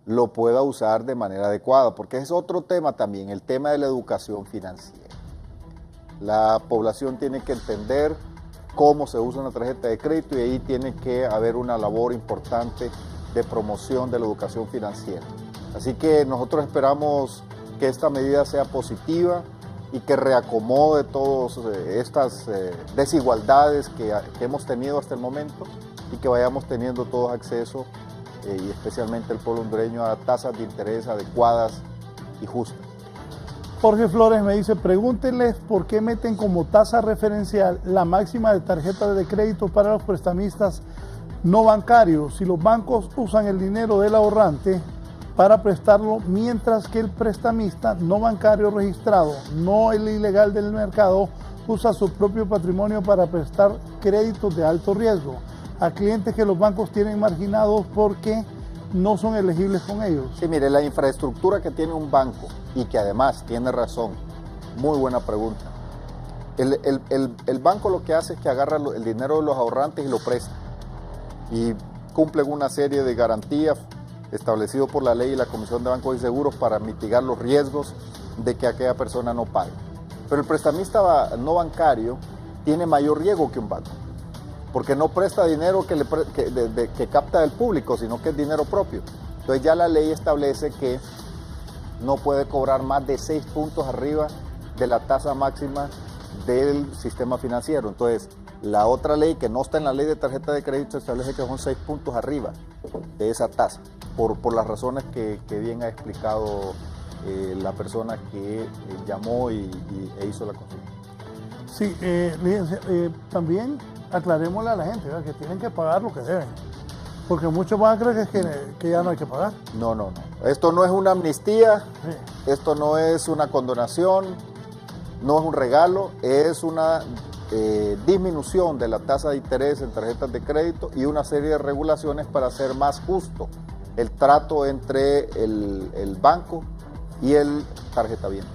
lo pueda usar de manera adecuada, porque es otro tema también, el tema de la educación financiera. La población tiene que entender cómo se usa una tarjeta de crédito y ahí tiene que haber una labor importante de promoción de la educación financiera. Así que nosotros esperamos que esta medida sea positiva y que reacomode todas estas desigualdades que hemos tenido hasta el momento y que vayamos teniendo todos acceso, y especialmente el pueblo hondureño, a tasas de interés adecuadas y justas. Jorge Flores me dice, pregúntenles por qué meten como tasa referencial la máxima de tarjetas de crédito para los prestamistas no bancarios, si los bancos usan el dinero del ahorrante para prestarlo, mientras que el prestamista no bancario registrado, no el ilegal del mercado, usa su propio patrimonio para prestar créditos de alto riesgo a clientes que los bancos tienen marginados porque no son elegibles con ellos. Sí, mire, la infraestructura que tiene un banco y que además tiene razón, muy buena pregunta. El banco lo que hace es que agarra el dinero de los ahorrantes y lo presta y cumple una serie de garantías establecido por la ley y la Comisión de Bancos y Seguros para mitigar los riesgos de que aquella persona no pague. Pero el prestamista no bancario tiene mayor riesgo que un banco, porque no presta dinero que capta del público, sino que es dinero propio. Entonces ya la ley establece que no puede cobrar más de 6 puntos arriba de la tasa máxima del sistema financiero. Entonces, la otra ley que no está en la ley de tarjeta de crédito establece que son 6 puntos arriba de esa tasa, por las razones que bien ha explicado la persona que llamó e hizo la consulta. Sí, también aclarémosle a la gente, ¿verdad?, que tienen que pagar lo que deben, porque muchos van a creer que ya no hay que pagar. No. Esto no es una amnistía, sí. Esto no es una condonación, no es un regalo, es una disminución de la tasa de interés en tarjetas de crédito y una serie de regulaciones para hacer más justo el trato entre el banco y el tarjetaviente.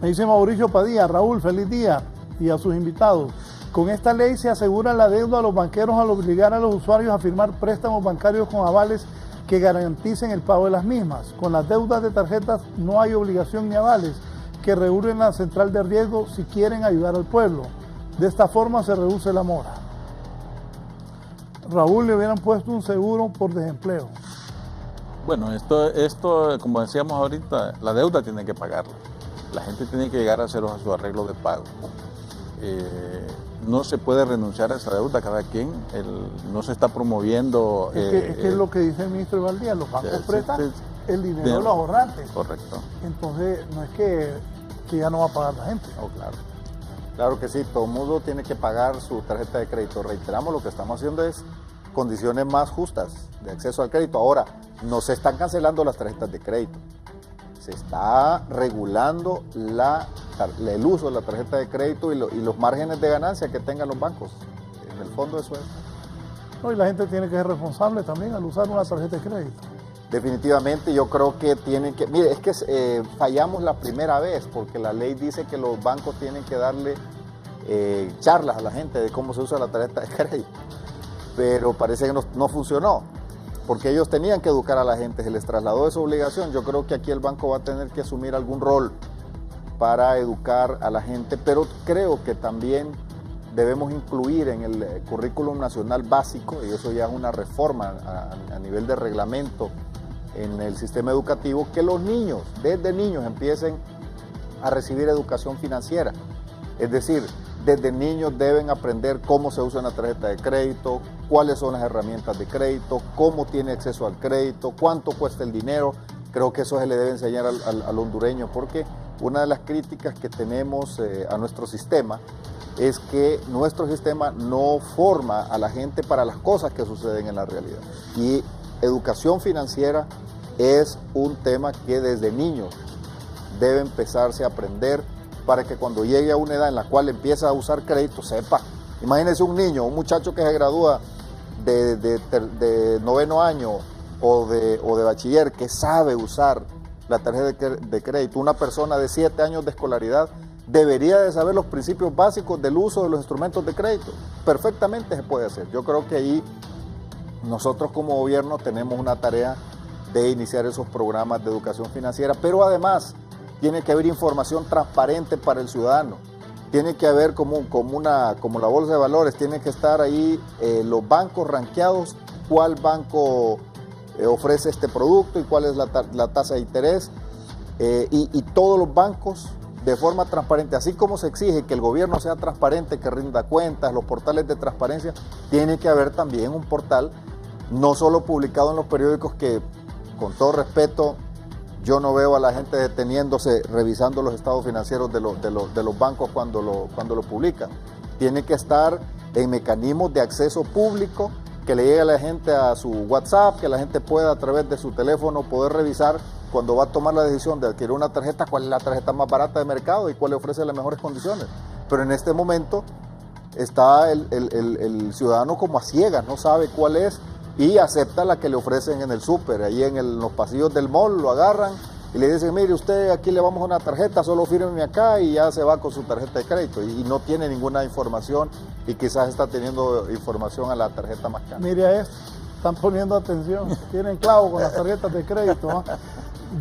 Me dice Mauricio Padilla, Raúl, feliz día, y a sus invitados. Con esta ley se asegura la deuda a los banqueros al obligar a los usuarios a firmar préstamos bancarios con avales que garanticen el pago de las mismas. Con las deudas de tarjetas no hay obligación ni avales que regulen la central de riesgo si quieren ayudar al pueblo. De esta forma se reduce la mora. Raúl, le hubieran puesto un seguro por desempleo. Bueno, esto, como decíamos ahorita, la deuda tiene que pagarla. La gente tiene que llegar a hacer su arreglo de pago. No se puede renunciar a esa deuda, cada quien, no se está promoviendo... Es lo que dice el ministro Valdía, los bancos prestan el dinero de los ahorrantes. Correcto. Entonces, no es que ya no va a pagar la gente. Oh, claro. Claro que sí, todo el mundo tiene que pagar su tarjeta de crédito. Reiteramos, lo que estamos haciendo es condiciones más justas de acceso al crédito. Ahora, no se están cancelando las tarjetas de crédito. Se está regulando el uso de la tarjeta de crédito y los márgenes de ganancia que tengan los bancos. En el fondo eso es. No, y la gente tiene que ser responsable también al usar una tarjeta de crédito. Definitivamente yo creo que tienen que... Mire, es que fallamos la primera vez porque la ley dice que los bancos tienen que darle charlas a la gente de cómo se usa la tarjeta de crédito. Pero parece que no funcionó, porque ellos tenían que educar a la gente, se les trasladó esa obligación. Yo creo que aquí el banco va a tener que asumir algún rol para educar a la gente, pero creo que también debemos incluir en el currículum nacional básico, y eso ya es una reforma a nivel de reglamento en el sistema educativo, que los niños, desde niños, empiecen a recibir educación financiera. Es decir, desde niños deben aprender cómo se usa una tarjeta de crédito, cuáles son las herramientas de crédito, cómo tiene acceso al crédito, cuánto cuesta el dinero. Creo que eso se le debe enseñar al hondureño, porque una de las críticas que tenemos a nuestro sistema es que nuestro sistema no forma a la gente para las cosas que suceden en la realidad. Y educación financiera es un tema que desde niños debe empezarse a aprender para que cuando llegue a una edad en la cual empieza a usar crédito, sepa. Imagínense un niño, un muchacho que se gradúa de noveno año o de bachiller que sabe usar la tarjeta de crédito, una persona de 7 años de escolaridad, debería de saber los principios básicos del uso de los instrumentos de crédito. Perfectamente se puede hacer. Yo creo que ahí nosotros como gobierno tenemos una tarea de iniciar esos programas de educación financiera, pero además tiene que haber información transparente para el ciudadano. Tiene que haber como la bolsa de valores, tiene que estar ahí los bancos rankeados, cuál banco ofrece este producto y cuál es la tasa de interés, y todos los bancos de forma transparente, así como se exige que el gobierno sea transparente, que rinda cuentas, los portales de transparencia, tiene que haber también un portal no solo publicado en los periódicos que, con todo respeto, yo no veo a la gente deteniéndose, revisando los estados financieros de los bancos cuando lo publican. Tiene que estar en mecanismos de acceso público, que le llegue a la gente a su WhatsApp, que la gente pueda a través de su teléfono poder revisar cuando va a tomar la decisión de adquirir una tarjeta, cuál es la tarjeta más barata de mercado y cuál le ofrece las mejores condiciones. Pero en este momento está el ciudadano como a ciegas, no sabe cuál es y acepta la que le ofrecen en el súper, ahí en los pasillos del mall, lo agarran y le dicen, mire usted, aquí le vamos a una tarjeta, solo fírmeme acá, y ya se va con su tarjeta de crédito y no tiene ninguna información y quizás está teniendo información a la tarjeta más cara. Mire a esto, están poniendo atención, tienen clavo con las tarjetas de crédito, ¿eh?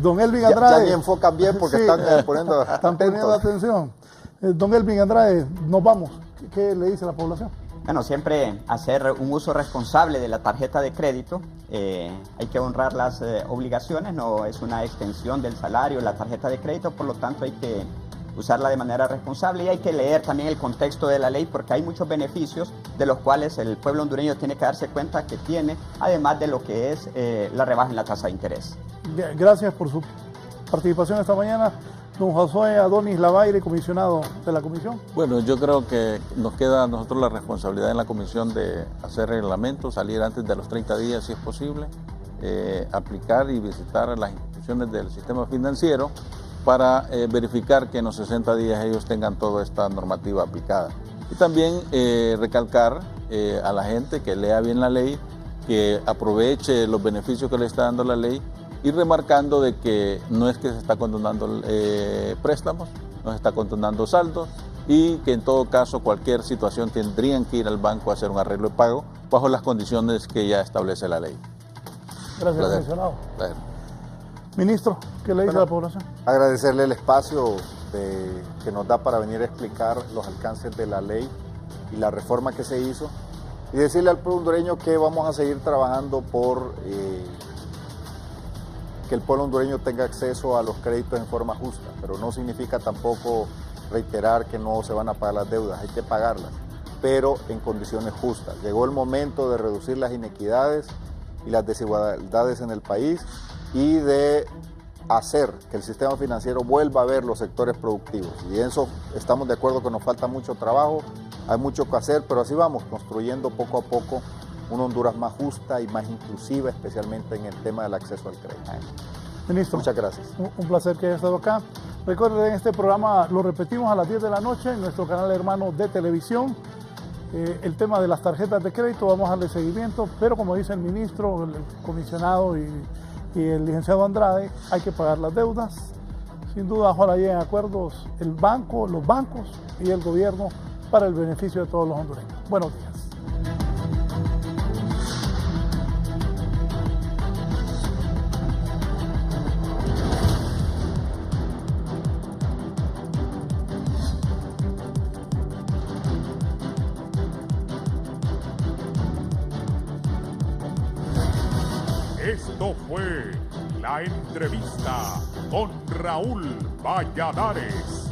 Don Elvin Andrade. Ya ni enfocan bien porque sí, están poniendo atención. Don Elvin Andrade, nos vamos. ¿Qué le dice a la población? Bueno, siempre hacer un uso responsable de la tarjeta de crédito. Hay que honrar las obligaciones, no es una extensión del salario la tarjeta de crédito, por lo tanto hay que usarla de manera responsable y hay que leer también el contexto de la ley porque hay muchos beneficios de los cuales el pueblo hondureño tiene que darse cuenta que tiene, además de lo que es la rebaja en la tasa de interés. Gracias por su participación esta mañana. Don Josué Adonis Lavaire, comisionado de la comisión. Bueno, yo creo que nos queda a nosotros la responsabilidad en la comisión de hacer reglamentos, salir antes de los 30 días si es posible, aplicar y visitar las instituciones del sistema financiero para verificar que en los 60 días ellos tengan toda esta normativa aplicada. Y también recalcar a la gente que lea bien la ley, que aproveche los beneficios que le está dando la ley, y remarcando de que no es que se está condonando préstamos, no se está condonando saldos y que en todo caso cualquier situación tendrían que ir al banco a hacer un arreglo de pago bajo las condiciones que ya establece la ley. Gracias, comisionado. Ministro, ¿qué le dice a la población? Agradecerle el espacio que nos da para venir a explicar los alcances de la ley y la reforma que se hizo y decirle al pueblo hondureño que vamos a seguir trabajando por que el pueblo hondureño tenga acceso a los créditos en forma justa, pero no significa tampoco reiterar que no se van a pagar las deudas, hay que pagarlas, pero en condiciones justas. Llegó el momento de reducir las inequidades y las desigualdades en el país y de hacer que el sistema financiero vuelva a ver los sectores productivos. Y en eso estamos de acuerdo que nos falta mucho trabajo, hay mucho que hacer, pero así vamos, construyendo poco a poco una Honduras más justa y más inclusiva, especialmente en el tema del acceso al crédito. Ministro, muchas gracias. Un placer que haya estado acá. Recuerden, este programa lo repetimos a las 10 de la noche en nuestro canal hermano de televisión. El tema de las tarjetas de crédito, vamos a darle seguimiento, pero como dice el ministro, el comisionado y el licenciado Andrade, hay que pagar las deudas. Sin duda, ojalá lleguen acuerdos el banco, los bancos y el gobierno para el beneficio de todos los hondureños. Buenos días. Esto fue La Entrevista con Raúl Valladares.